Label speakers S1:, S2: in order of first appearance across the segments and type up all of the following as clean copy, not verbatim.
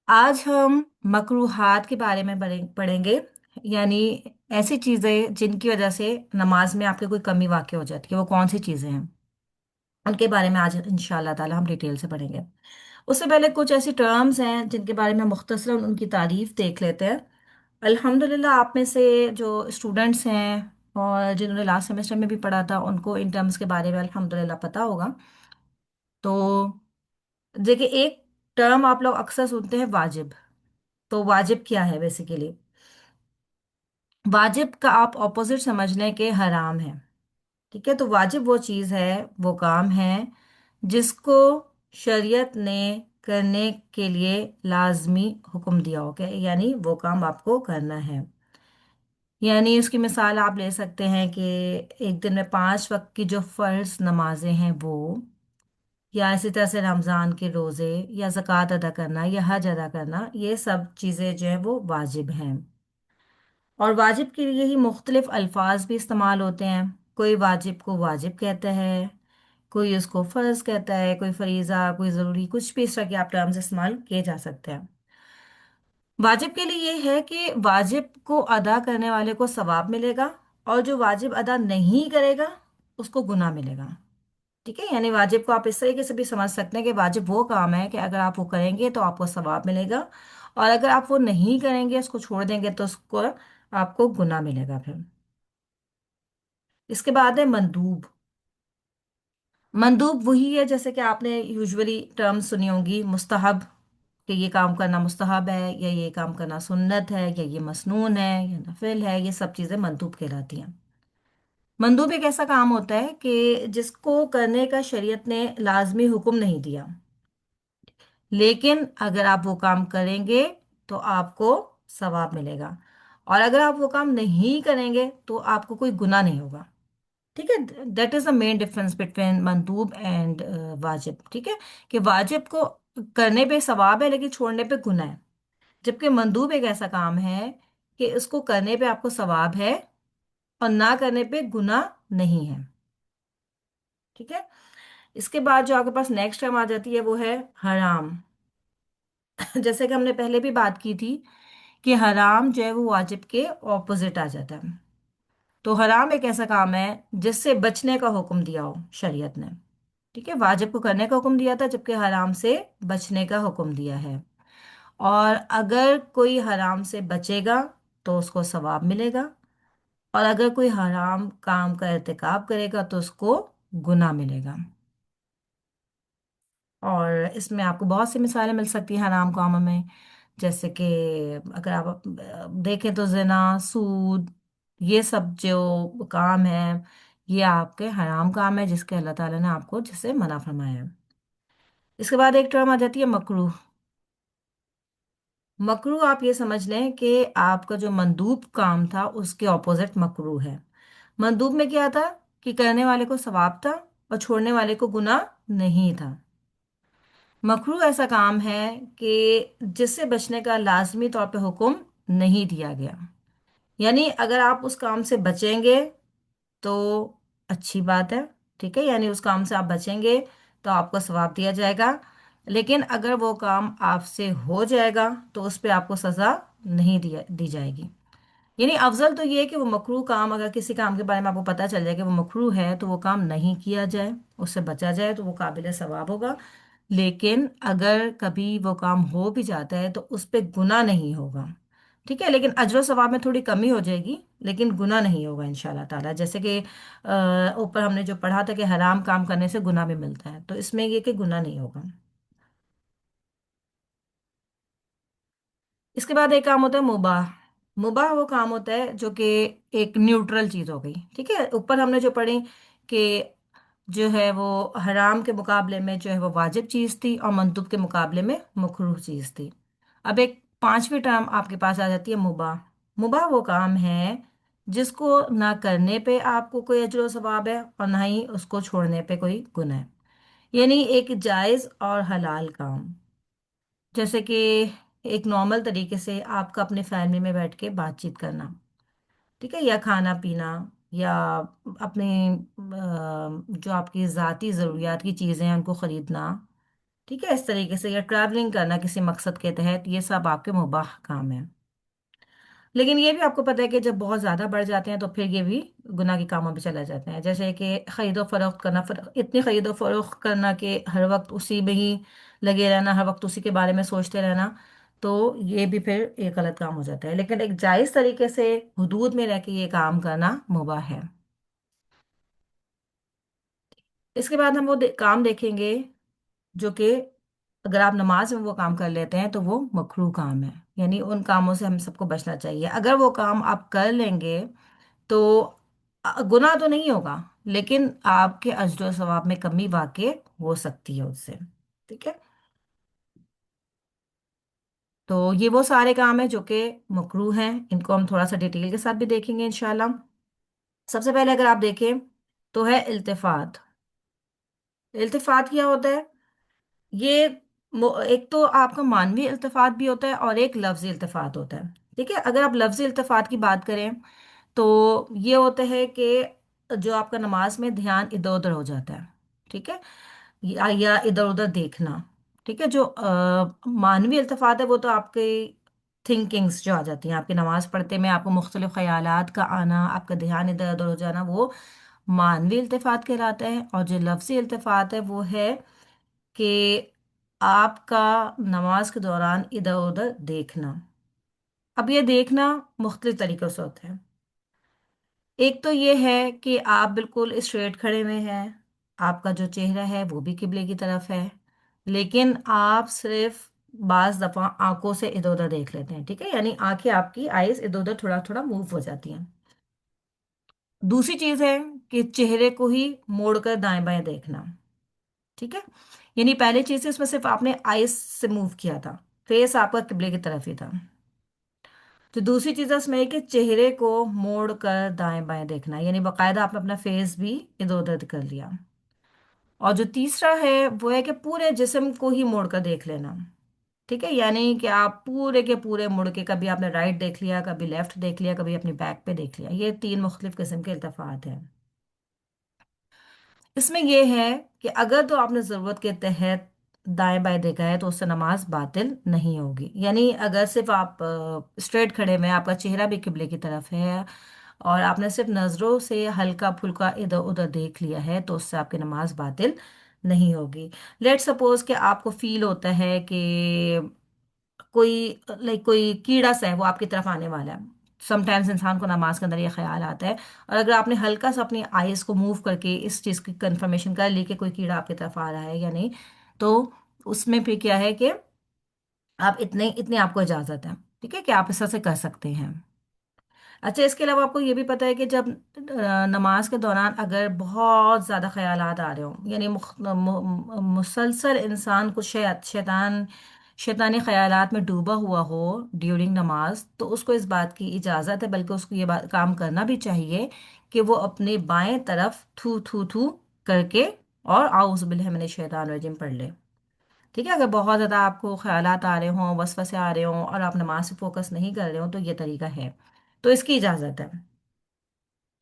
S1: آج ہم مکروہات کے بارے میں پڑھیں گے، یعنی ایسی چیزیں جن کی وجہ سے نماز میں آپ کی کوئی کمی واقع ہو جاتی ہے، وہ کون سی چیزیں ہیں ان کے بارے میں آج ان شاء اللہ تعالی ہم ڈیٹیل سے پڑھیں گے۔ اس سے پہلے کچھ ایسی ٹرمز ہیں جن کے بارے میں مختصراً ان کی تعریف دیکھ لیتے ہیں۔ الحمدللہ آپ میں سے جو اسٹوڈنٹس ہیں اور جنہوں نے لاسٹ سیمسٹر میں بھی پڑھا تھا ان کو ان ٹرمز کے بارے میں الحمدللہ پتہ ہوگا۔ تو دیکھیے، ایک ٹرم آپ لوگ اکثر سنتے ہیں، واجب۔ تو واجب کیا ہے بیسیکلی؟ واجب کا آپ اپوزٹ سمجھ لیں کہ حرام ہے۔ ٹھیک ہے، تو واجب وہ چیز ہے، وہ کام ہے جس کو شریعت نے کرنے کے لیے لازمی حکم دیا ہو کہ یعنی وہ کام آپ کو کرنا ہے۔ یعنی اس کی مثال آپ لے سکتے ہیں کہ ایک دن میں 5 وقت کی جو فرض نمازیں ہیں وہ، یا اسی طرح سے رمضان کے روزے، یا زکوٰۃ ادا کرنا، یا حج ادا کرنا، یہ سب چیزیں جو ہیں وہ واجب ہیں۔ اور واجب کے لیے ہی مختلف الفاظ بھی استعمال ہوتے ہیں۔ کوئی واجب کو واجب کہتا ہے، کوئی اس کو فرض کہتا ہے، کوئی فریضہ، کوئی ضروری، کچھ بھی اس طرح کے آپ ٹرمز استعمال کیے جا سکتے ہیں۔ واجب کے لیے یہ ہے کہ واجب کو ادا کرنے والے کو ثواب ملے گا، اور جو واجب ادا نہیں کرے گا اس کو گناہ ملے گا۔ ٹھیک ہے، یعنی واجب کو آپ اس طریقے سے بھی سمجھ سکتے ہیں کہ واجب وہ کام ہے کہ اگر آپ وہ کریں گے تو آپ کو ثواب ملے گا، اور اگر آپ وہ نہیں کریں گے، اس کو چھوڑ دیں گے، تو اس کو آپ کو گناہ ملے گا پھر۔ اس کے بعد ہے مندوب۔ مندوب وہی ہے جیسے کہ آپ نے یوزولی ٹرم سنی ہوں گی، مستحب، کہ یہ کام کرنا مستحب ہے، یا یہ کام کرنا سنت ہے، یا یہ مسنون ہے، یا نفل ہے، یہ سب چیزیں مندوب کہلاتی ہیں۔ مندوب ایک ایسا کام ہوتا ہے کہ جس کو کرنے کا شریعت نے لازمی حکم نہیں دیا، لیکن اگر آپ وہ کام کریں گے تو آپ کو ثواب ملے گا، اور اگر آپ وہ کام نہیں کریں گے تو آپ کو کوئی گناہ نہیں ہوگا۔ ٹھیک ہے، that is the main difference between مندوب اینڈ واجب۔ ٹھیک ہے، کہ واجب کو کرنے پہ ثواب ہے لیکن چھوڑنے پہ گناہ ہے، جبکہ مندوب ایک ایسا کام ہے کہ اس کو کرنے پہ آپ کو ثواب ہے اور نہ کرنے پہ گناہ نہیں ہے۔ ٹھیک ہے، اس کے بعد جو آپ کے پاس نیکسٹ ٹرم آ جاتی ہے وہ ہے حرام۔ جیسے کہ ہم نے پہلے بھی بات کی تھی کہ حرام جو ہے وہ واجب کے اپوزٹ آ جاتا ہے۔ تو حرام ایک ایسا کام ہے جس سے بچنے کا حکم دیا ہو شریعت نے۔ ٹھیک ہے، واجب کو کرنے کا حکم دیا تھا، جبکہ حرام سے بچنے کا حکم دیا ہے۔ اور اگر کوئی حرام سے بچے گا تو اس کو ثواب ملے گا، اور اگر کوئی حرام کام کا ارتکاب کرے گا تو اس کو گناہ ملے گا۔ اور اس میں آپ کو بہت سی مثالیں مل سکتی ہیں حرام کاموں میں، جیسے کہ اگر آپ دیکھیں تو زنا، سود، یہ سب جو کام ہے یہ آپ کے حرام کام ہے جس کے اللہ تعالیٰ نے آپ کو جس سے منع فرمایا ہے۔ اس کے بعد ایک ٹرم آ جاتی ہے مکروہ۔ مکروہ آپ یہ سمجھ لیں کہ آپ کا جو مندوب کام تھا اس کے اپوزٹ مکروہ ہے۔ مندوب میں کیا تھا کہ کرنے والے کو ثواب تھا اور چھوڑنے والے کو گناہ نہیں تھا۔ مکروہ ایسا کام ہے کہ جس سے بچنے کا لازمی طور پہ حکم نہیں دیا گیا، یعنی اگر آپ اس کام سے بچیں گے تو اچھی بات ہے۔ ٹھیک ہے، یعنی اس کام سے آپ بچیں گے تو آپ کو ثواب دیا جائے گا، لیکن اگر وہ کام آپ سے ہو جائے گا تو اس پہ آپ کو سزا نہیں دی جائے گی۔ یعنی افضل تو یہ ہے کہ وہ مکروہ کام، اگر کسی کام کے بارے میں آپ کو پتہ چل جائے کہ وہ مکروہ ہے تو وہ کام نہیں کیا جائے، اس سے بچا جائے، تو وہ قابل ثواب ہوگا۔ لیکن اگر کبھی وہ کام ہو بھی جاتا ہے تو اس پہ گناہ نہیں ہوگا۔ ٹھیک ہے، لیکن اجر و ثواب میں تھوڑی کمی ہو جائے گی، لیکن گناہ نہیں ہوگا ان شاء اللہ تعالیٰ۔ جیسے کہ اوپر ہم نے جو پڑھا تھا کہ حرام کام کرنے سے گناہ بھی ملتا ہے، تو اس میں یہ کہ گناہ نہیں ہوگا۔ اس کے بعد ایک کام ہوتا ہے مباح۔ مباح وہ کام ہوتا ہے جو کہ ایک نیوٹرل چیز ہو گئی۔ ٹھیک ہے، اوپر ہم نے جو پڑھی کہ جو ہے وہ حرام کے مقابلے میں جو ہے وہ واجب چیز تھی، اور مندوب کے مقابلے میں مکروہ چیز تھی۔ اب ایک پانچویں ٹرم آپ کے پاس آ جاتی ہے مباح۔ مباح وہ کام ہے جس کو نہ کرنے پہ آپ کو کوئی اجر و ثواب ہے اور نہ ہی اس کو چھوڑنے پہ کوئی گناہ ہے، یعنی ایک جائز اور حلال کام، جیسے کہ ایک نارمل طریقے سے آپ کا اپنے فیملی میں بیٹھ کے بات چیت کرنا، ٹھیک ہے، یا کھانا پینا، یا اپنے جو آپ کی ذاتی ضروریات کی چیزیں ہیں ان کو خریدنا، ठीक है, इस तरीके से, या ट्रैवलिंग करना किसी मकसद के तहत, ये सब आपके मुबाह काम है। लेकिन ये भी आपको पता है कि जब बहुत ज़्यादा बढ़ जाते हैं तो फिर ये भी गुनाह के कामों में चले जाते हैं, जैसे कि ख़रीदो फरोख्त करना, इतनी ख़रीदो फरोख्त करना कि हर वक्त उसी में ही लगे रहना, हर वक्त उसी के बारे में सोचते रहना, तो ये भी फिर एक गलत काम हो जाता है। लेकिन एक जायज़ तरीके से हुदूद में रह के ये काम करना मुबाह है। इसके बाद हम वो काम देखेंगे जो कि अगर आप नमाज में वो काम कर लेते हैं तो वो मकरूह काम है, यानी उन कामों से हम सबको बचना चाहिए। अगर वो काम आप कर लेंगे तो गुनाह तो नहीं होगा, लेकिन आपके अजर सवाब में कमी वाकई हो सकती है उससे। ठीक है, तो ये वो सारे काम हैं जो कि मकरूह हैं, इनको हम थोड़ा सा डिटेल के साथ भी देखेंगे इंशाल्लाह। सबसे पहले अगर आप देखें तो है इल्तिफात। इल्तिफात क्या होता है? ये एक तो आपका मानवी इल्तिफात भी होता है और एक लफ्जी इल्तिफात होता है। ठीक है, अगर आप लफ्जी इल्तिफात की बात करें तो ये होता है कि जो आपका नमाज में ध्यान इधर उधर हो जाता है। ठीक है, या इधर उधर देखना। ठीक है, जो मानवी इल्तिफात है वो तो आपके थिंकिंग्स जो आ जाती हैं आपकी नमाज पढ़ते में, आपको मुख्तलिफ ख्यालात का आना, आपका ध्यान इधर उधर हो जाना, वो मानवी इल्तिफात कहलाता है। और जो लफ्जी इल्तिफात है वो है कि आपका नमाज के दौरान इधर उधर देखना। अब ये देखना मुख्तलिफ तरीक़ों से होता है। एक तो ये है कि आप बिल्कुल स्ट्रेट खड़े में हैं, आपका जो चेहरा है वो भी किबले की तरफ है, लेकिन आप सिर्फ बाज दफ़ा आंखों से इधर उधर देख लेते हैं। ठीक है, यानी आंखें आपकी आईज इधर उधर थोड़ा थोड़ा मूव हो जाती हैं। दूसरी चीज़ है कि चेहरे को ही मोड़कर दाएं बाएं देखना। ठीक है, यानी पहली चीज़ थी उसमें सिर्फ आपने आईज से मूव किया था, फेस आपका किबले की तरफ ही था। तो दूसरी चीज़ है उसमें कि चेहरे को मोड़ कर दाएं बाएं देखना, यानी बाकायदा आपने अपना फेस भी इधर उधर कर लिया। और जो तीसरा है वो है कि पूरे जिस्म को ही मोड़ कर देख लेना। ठीक है, यानी कि आप पूरे के पूरे मुड़ के, कभी आपने राइट देख लिया, कभी लेफ्ट देख लिया, कभी अपनी बैक पे देख लिया। ये तीन मुख्तलिफ किस्म के इल्तफात हैं। इसमें यह है कि अगर तो आपने ज़रूरत के तहत दाएं बाएं देखा है तो उससे नमाज बातिल नहीं होगी। यानी अगर सिर्फ आप स्ट्रेट खड़े में, आपका चेहरा भी किबले की तरफ है और आपने सिर्फ नज़रों से हल्का फुल्का इधर उधर देख लिया है तो उससे आपकी नमाज बातिल नहीं होगी। लेट सपोज कि आपको फील होता है कि कोई कोई कीड़ा सा है वो आपकी तरफ आने वाला है। समटाइम्स इंसान को नमाज के अंदर ये ख्याल आता है, और अगर आपने हल्का सा अपनी आईज को मूव करके इस चीज़ की कंफर्मेशन कर ली कि कोई कीड़ा आपकी तरफ आ रहा है या नहीं, तो उसमें फिर क्या है कि आप इतने इतनी आपको इजाज़त है, ठीक है, कि आप इस तरह से कर सकते हैं। अच्छा, इसके अलावा आपको ये भी पता है कि जब नमाज के दौरान अगर बहुत ज़्यादा ख्यालात आ रहे हों, यानी मुसलसल इंसान कुछ शैतान शैतानी ख्यालात में डूबा हुआ हो ड्यूरिंग नमाज, तो उसको इस बात की इजाज़त है, बल्कि उसको ये बात काम करना भी चाहिए कि वो अपने बाएं तरफ थू थू थू करके और आउज़ बिल्लाहि मिनश शैतानिर रजीम पढ़ ले। ठीक है, अगर बहुत ज़्यादा आपको ख्यालात आ रहे हों, वसवसे आ रहे हों और आप नमाज से फोकस नहीं कर रहे हो, तो ये तरीका है, तो इसकी इजाज़त है।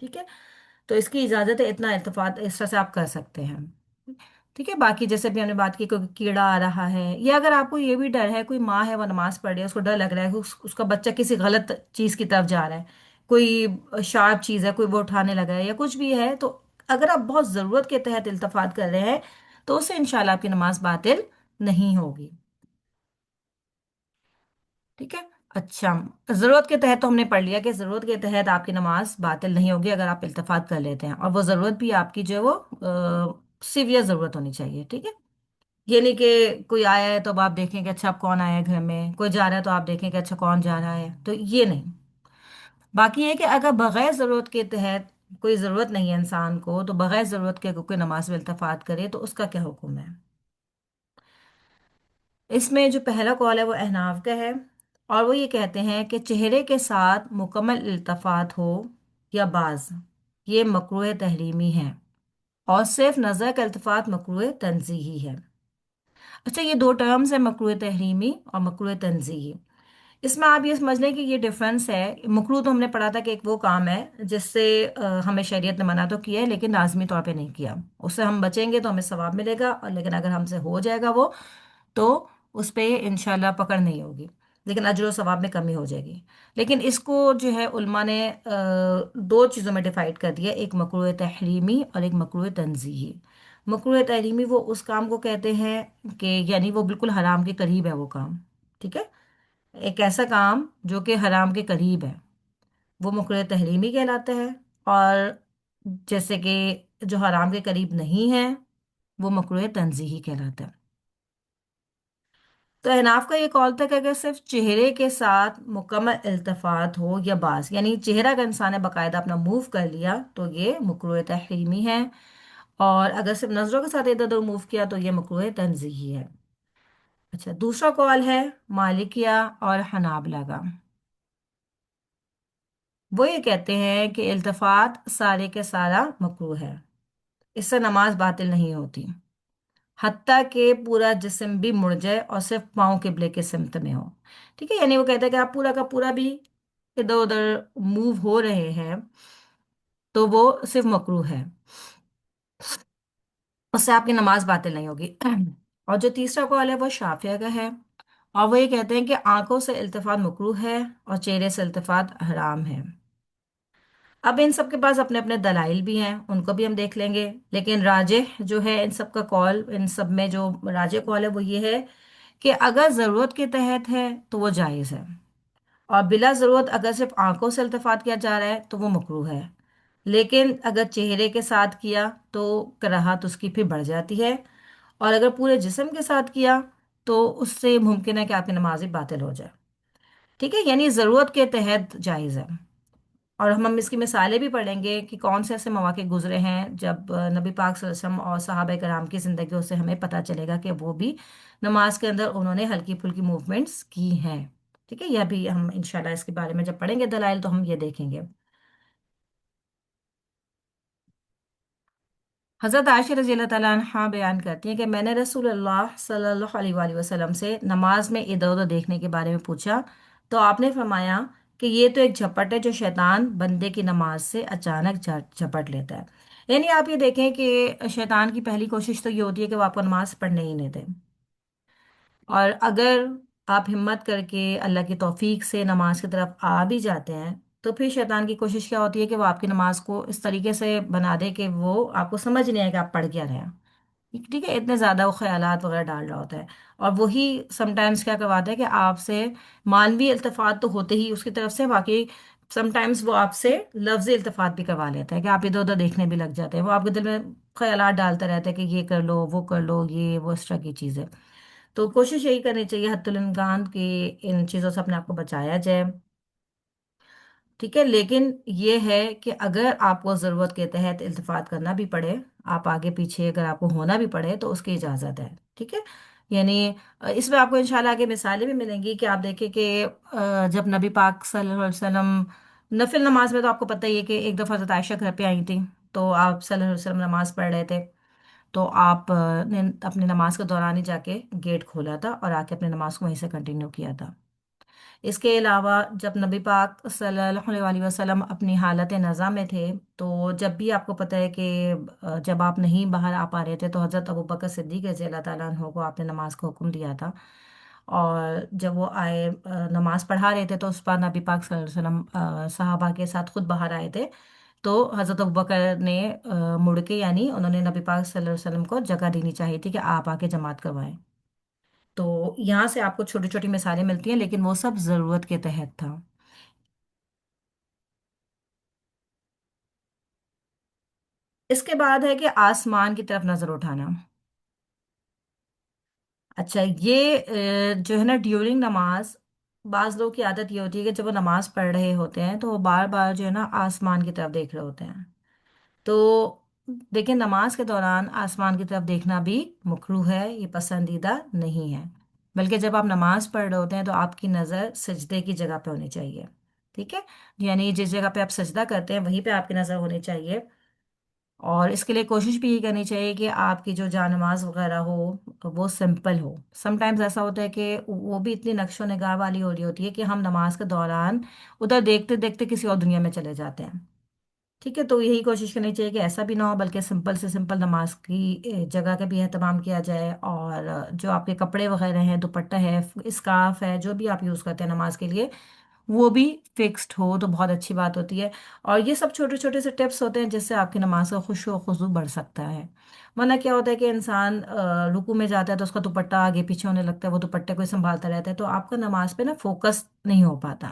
S1: ठीक है, तो इसकी इजाज़त है, इतना इल्तफात इस तरह से आप कर सकते हैं। ठीक है, बाकी जैसे भी हमने बात की, कोई कीड़ा आ रहा है, या अगर आपको ये भी डर है, कोई माँ है वो नमाज पढ़ रही है, उसको डर लग रहा है कि उसका बच्चा किसी गलत चीज़ की तरफ जा रहा है, कोई शार्प चीज़ है, कोई वो उठाने लगा है या कुछ भी है, तो अगर आप बहुत ज़रूरत के तहत इल्तफात कर रहे हैं तो उससे इंशाल्लाह आपकी नमाज बातिल नहीं होगी। ठीक है, अच्छा, ज़रूरत के तहत तो हमने पढ़ लिया कि ज़रूरत के तहत आपकी नमाज बातिल नहीं होगी अगर आप इल्तफात कर लेते हैं, और वो ज़रूरत भी आपकी जो है वो सीवियर ज़रूरत होनी चाहिए। ठीक है, ये नहीं कि कोई आया है तो अब आप देखें कि अच्छा अब कौन आया है घर में, कोई जा रहा है तो आप देखें कि अच्छा कौन जा रहा है, तो ये नहीं। बाकी ये कि अगर बगैर ज़रूरत के तहत, कोई ज़रूरत नहीं है इंसान को, तो बगैर ज़रूरत के अगर कोई नमाज में इल्तफात करे तो उसका क्या हुक्म है? इसमें जो पहला कॉल है वो अहनाफ का है, और वो ये कहते हैं कि चेहरे के साथ मुकम्मल इल्तफात हो या बाज, ये मकरूह तहरीमी है, और सिर्फ नज़र का इल्तफात मकरूह तंजीही है। अच्छा, ये दो टर्म्स है, मकरूह तहरीमी और मकरूह तंजीही। इसमें आप ये समझ लें कि ये डिफरेंस है। मकरूह तो हमने पढ़ा था कि एक वो काम है जिससे हमें शरीयत ने मना तो किया है लेकिन लाजमी तौर पे नहीं किया। उससे हम बचेंगे तो हमें सवाब मिलेगा, और लेकिन अगर हमसे हो जाएगा वो, तो उस पे इंशाल्लाह पकड़ नहीं होगी, लेकिन अजर और सवाब में कमी हो जाएगी। लेकिन इसको जो है उल्मा ने दो चीज़ों में डिवाइड कर दिया, एक मकरूह तहरीमी और एक मकरूह तंजीही। मकरूह तहरीमी वो उस काम को कहते हैं कि यानी वो बिल्कुल हराम के करीब है वो काम। ठीक है, एक ऐसा काम जो कि हराम के करीब है वो मकरूह तहरीमी कहलाता है। और जैसे कि जो हराम के करीब नहीं है वो मकरूह तंजीही कहलाता है। तो अहनाफ का ये कॉल था कि अगर सिर्फ चेहरे के साथ मुकम्मल इल्तफात हो या बास, यानी चेहरा अगर इंसान ने बाकायदा अपना मूव कर लिया तो ये मकरूह तहरीमी है, और अगर सिर्फ नजरों के साथ इधर उधर मूव किया तो ये मकरूह तंजीही है। अच्छा, दूसरा कॉल है मालिकिया और हनाबला का। वो ये कहते हैं कि इल्तफात सारे के सारा मकरूह है, इससे नमाज बातिल नहीं होती, हत्ता कि पूरा जिस्म भी मुड़ जाए और सिर्फ पाँव किबले के सिमत में हो। ठीक है, यानी वो कहते हैं कि आप पूरा का पूरा भी इधर उधर मूव हो रहे हैं तो वो सिर्फ मकरूह है, उससे आपकी नमाज बातिल नहीं होगी। और जो तीसरा कौल है वो शाफिया का है, और वो ये कहते हैं कि आंखों से इल्तिफात मकरूह है और चेहरे से इल्तिफात हराम है। अब इन सब के पास अपने अपने दलाइल भी हैं, उनको भी हम देख लेंगे, लेकिन राजिह जो है इन सब का कॉल, इन सब में जो राजिह कॉल है वो ये है कि अगर ज़रूरत के तहत है तो वो जायज़ है, और बिला ज़रूरत अगर सिर्फ आंखों से इल्तिफात किया जा रहा है तो वो मकरूह है। लेकिन अगर चेहरे के साथ किया तो कराहत उसकी फिर बढ़ जाती है, और अगर पूरे जिस्म के साथ किया तो उससे मुमकिन है कि आपकी नमाज ही बातिल हो जाए। ठीक है, यानी ज़रूरत के तहत जायज़ है। और हम इसकी मिसालें भी पढ़ेंगे कि कौन से ऐसे मौके गुजरे हैं जब नबी पाक सल्लल्लाहु अलैहि वसल्लम और सहाबा कराम की ज़िंदगियों से हमें पता चलेगा कि वो भी नमाज के अंदर उन्होंने हल्की फुल्की मूवमेंट्स की हैं। ठीक है, यह भी हम इंशाल्लाह इसके बारे में जब पढ़ेंगे दलाइल तो हम ये देखेंगे। हज़रत आयशा रज़ी अल्लाह ताला अन्हा बयान करती हैं कि मैंने रसूलुल्लाह सल्लल्लाहु अलैहि वसल्लम से नमाज में इधर उधर देखने के बारे में पूछा, तो आपने फरमाया कि ये तो एक झपट है जो शैतान बंदे की नमाज से अचानक झपट लेता है। यानी आप ये देखें कि शैतान की पहली कोशिश तो ये होती है कि वो आपको नमाज पढ़ने ही नहीं दे, और अगर आप हिम्मत करके अल्लाह की तौफीक से नमाज की तरफ आ भी जाते हैं तो फिर शैतान की कोशिश क्या होती है कि वो आपकी नमाज को इस तरीके से बना दे कि वो आपको समझ नहीं आए कि आप पढ़ क्या रहे हैं। ठीक है, इतने ज़्यादा वो ख्यालात वगैरह डाल रहा होता है, और वही समटाइम्स क्या करवाता है कि आपसे मानवी इल्तफात तो होते ही उसकी तरफ से, बाकी समटाइम्स वो आपसे लफ्ज़ी इल्तफात भी करवा लेता है कि आप इधर उधर देखने भी लग जाते हैं, वो आपके दिल में ख्यालात डालता रहता है कि ये कर लो वो कर लो ये वो इस तरह की चीज़ें। तो कोशिश यही करनी चाहिए हत्तुल इम्कान कि इन चीज़ों से अपने आप को बचाया जाए। ठीक है, लेकिन ये है कि अगर आपको ज़रूरत के तहत इल्तिफात करना भी पड़े, आप आगे पीछे अगर आपको होना भी पड़े तो उसकी इजाज़त है। ठीक है, यानी इसमें आपको इंशाल्लाह आगे मिसालें भी मिलेंगी कि आप देखें कि जब नबी पाक सल्लल्लाहु अलैहि वसल्लम नफिल नमाज में, तो आपको पता ही है कि एक दफ़ा हज़रत आयशा घर पे आई थी, तो आप सल्लल्लाहु अलैहि वसल्लम नमाज पढ़ रहे थे, तो आप ने अपनी नमाज के दौरान ही जाके गेट खोला था और आके अपनी नमाज को वहीं से कंटिन्यू किया था। इसके अलावा जब नबी पाक सल्लल्लाहु अलैहि वसल्लम अपनी हालत नज़ा में थे, तो जब भी आपको पता है कि जब आप नहीं बाहर आ पा रहे थे तो हज़रत अबू बकर सिद्दीक़ रज़ी अल्लाह ताला अन्हो को आपने नमाज का हुक्म दिया था, और जब वो आए नमाज पढ़ा रहे थे तो उस पर नबी पाक सल्लल्लाहु अलैहि वसल्लम सहाबा के साथ खुद बाहर आए थे, तो हज़रत अबू बकर ने मुड़ के, यानी उन्होंने नबी पाक सल्लल्लाहु अलैहि वसल्लम को जगह देनी चाहिए थी कि आप आके जमात करवाएं। तो यहाँ से आपको छोटी छोटी मिसालें मिलती हैं, लेकिन वो सब ज़रूरत के तहत था। इसके बाद है कि आसमान की तरफ नजर उठाना। अच्छा, ये जो है ना ड्यूरिंग नमाज, बाज लोग की आदत ये होती है कि जब वो नमाज पढ़ रहे होते हैं तो वो बार बार जो है ना आसमान की तरफ देख रहे होते हैं। तो देखिए, नमाज के दौरान आसमान की तरफ देखना भी मकरूह है, ये पसंदीदा नहीं है। बल्कि जब आप नमाज पढ़ रहे होते हैं तो आपकी नज़र सजदे की जगह पे होनी चाहिए। ठीक है, यानी जिस जगह पे आप सजदा करते हैं वहीं पे आपकी नज़र होनी चाहिए, اور اس کے لیے کوشش بھی یہ کرنی چاہیے کہ آپ کی جو جانماز وغیرہ ہو وہ سمپل ہو. سم ٹائمز ایسا ہوتا ہے کہ وہ بھی اتنی نقش و نگار والی ہو رہی ہوتی ہے کہ ہم نماز کے دوران ادھر دیکھتے دیکھتے کسی اور دنیا میں چلے جاتے ہیں. ٹھیک ہے، تو یہی کوشش کرنی چاہیے کہ ایسا بھی نہ ہو، بلکہ سمپل سے سمپل نماز کی جگہ کا بھی اہتمام کیا جائے. اور جو آپ کے کپڑے وغیرہ ہیں، دوپٹہ ہے، اسکارف ہے، جو بھی آپ یوز کرتے ہیں نماز کے لیے، وہ بھی فکسڈ ہو تو بہت اچھی بات ہوتی ہے. اور یہ سب چھوٹے چھوٹے سے ٹپس ہوتے ہیں جس سے آپ کی نماز کا خشوع و خضوع بڑھ سکتا ہے. ورنہ کیا ہوتا ہے کہ انسان رکوع میں جاتا ہے تو اس کا دوپٹہ آگے پیچھے ہونے لگتا ہے، وہ دوپٹے کو ہی سنبھالتا رہتا ہے، تو آپ کا نماز پہ نا فوکس نہیں ہو پاتا.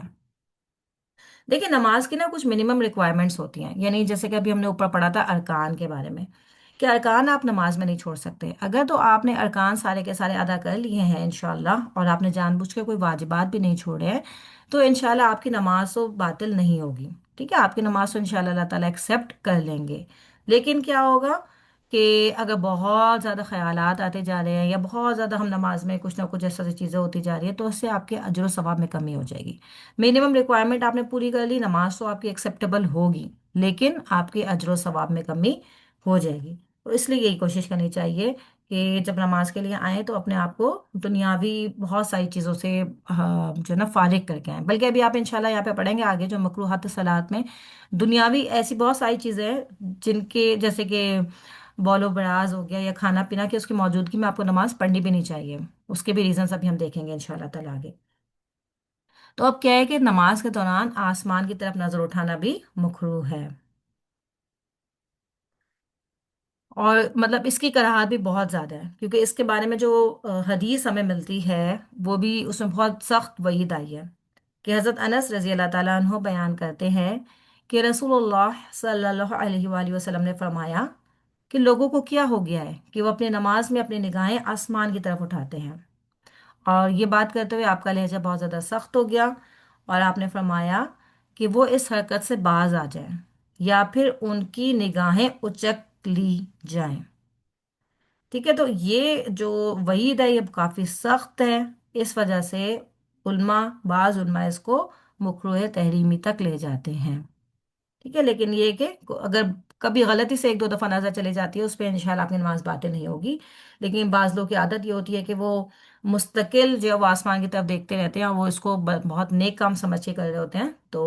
S1: دیکھیں، نماز کی نا کچھ منیمم ریکوائرمنٹس ہوتی ہیں، یعنی جیسے کہ ابھی ہم نے اوپر پڑھا تھا ارکان کے بارے میں، کہ ارکان آپ نماز میں نہیں چھوڑ سکتے. اگر تو آپ نے ارکان سارے کے سارے ادا کر لیے ہیں انشاءاللہ، اور آپ نے جان بوجھ کے کوئی واجبات بھی نہیں چھوڑے ہیں، تو انشاءاللہ آپ کی نماز تو باطل نہیں ہوگی. ٹھیک ہے، آپ کی نماز تو انشاءاللہ اللہ تعالیٰ ایکسیپٹ کر لیں گے. لیکن کیا ہوگا کہ اگر بہت زیادہ خیالات آتے جا رہے ہیں، یا بہت زیادہ ہم نماز میں کچھ نہ کچھ ایسا سی چیزیں ہوتی جا رہی ہیں، تو اس سے آپ کے اجر و ثواب میں کمی ہو جائے گی. منیمم ریکوائرمنٹ آپ نے پوری کر لی، نماز تو آپ کی ایکسیپٹیبل ہوگی، لیکن آپ کے اجر و ثواب میں کمی ہو جائے گی. تو اس لیے یہی کوشش کرنی چاہیے کہ جب نماز کے لیے آئیں تو اپنے آپ کو دنیاوی بہت ساری چیزوں سے جو ہے نا فارغ کر کے آئیں. بلکہ ابھی آپ انشاءاللہ یہاں پہ پڑھیں گے آگے جو مکروہات صلات میں دنیاوی ایسی بہت ساری چیزیں ہیں جن کے جیسے کہ بول و براز ہو گیا یا کھانا پینا، کہ اس کی موجودگی میں آپ کو نماز پڑھنی بھی نہیں چاہیے. اس کے بھی ریزنس ابھی ہم دیکھیں گے انشاءاللہ تعالیٰ آگے. تو اب کیا ہے کہ نماز کے دوران آسمان کی طرف نظر اٹھانا بھی مکروہ ہے. اور مطلب اس کی کراہت بھی بہت زیادہ ہے، کیونکہ اس کے بارے میں جو حدیث ہمیں ملتی ہے وہ بھی اس میں بہت سخت وعید آئی ہے. کہ حضرت انس رضی اللہ تعالیٰ عنہ بیان کرتے ہیں کہ رسول اللہ صلی اللہ علیہ وآلہ وسلم نے فرمایا کہ لوگوں کو کیا ہو گیا ہے کہ وہ اپنی نماز میں اپنی نگاہیں آسمان کی طرف اٹھاتے ہیں. اور یہ بات کرتے ہوئے آپ کا لہجہ بہت زیادہ سخت ہو گیا، اور آپ نے فرمایا کہ وہ اس حرکت سے باز آ جائیں، یا پھر ان کی نگاہیں اچک لی جائیں. ٹھیک ہے، تو یہ جو وعید ہے یہ کافی سخت ہے. اس وجہ سے بعض علماء اس کو مکروہ تحریمی تک لے جاتے ہیں. ٹھیک ہے، لیکن یہ کہ اگر کبھی غلطی سے ایک دو دفعہ نظر چلی جاتی ہے، اس پہ انشاءاللہ آپ کی نماز باطل نہیں ہوگی. لیکن بعض لوگ کی عادت یہ ہوتی ہے کہ وہ مستقل جو ہے وہ آسمان کی طرف دیکھتے رہتے ہیں، اور وہ اس کو بہت نیک کام سمجھ کے کر رہے ہوتے ہیں، تو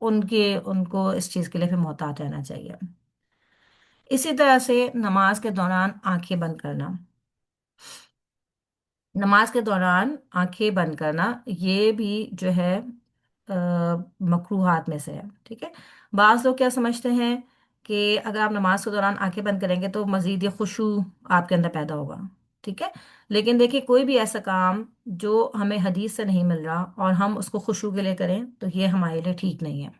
S1: ان کو اس چیز کے لیے پھر محتاط رہنا چاہیے. اسی طرح سے نماز کے دوران آنکھیں بند کرنا. نماز کے دوران آنکھیں بند کرنا یہ بھی جو ہے مکروہات میں سے ہے. ٹھیک ہے، بعض لوگ کیا سمجھتے ہیں کہ اگر آپ نماز کے دوران آنکھیں بند کریں گے تو مزید یہ خشوع آپ کے اندر پیدا ہوگا. ٹھیک ہے، لیکن دیکھیے کوئی بھی ایسا کام جو ہمیں حدیث سے نہیں مل رہا اور ہم اس کو خشوع کے لیے کریں تو یہ ہمارے لیے ٹھیک نہیں ہے.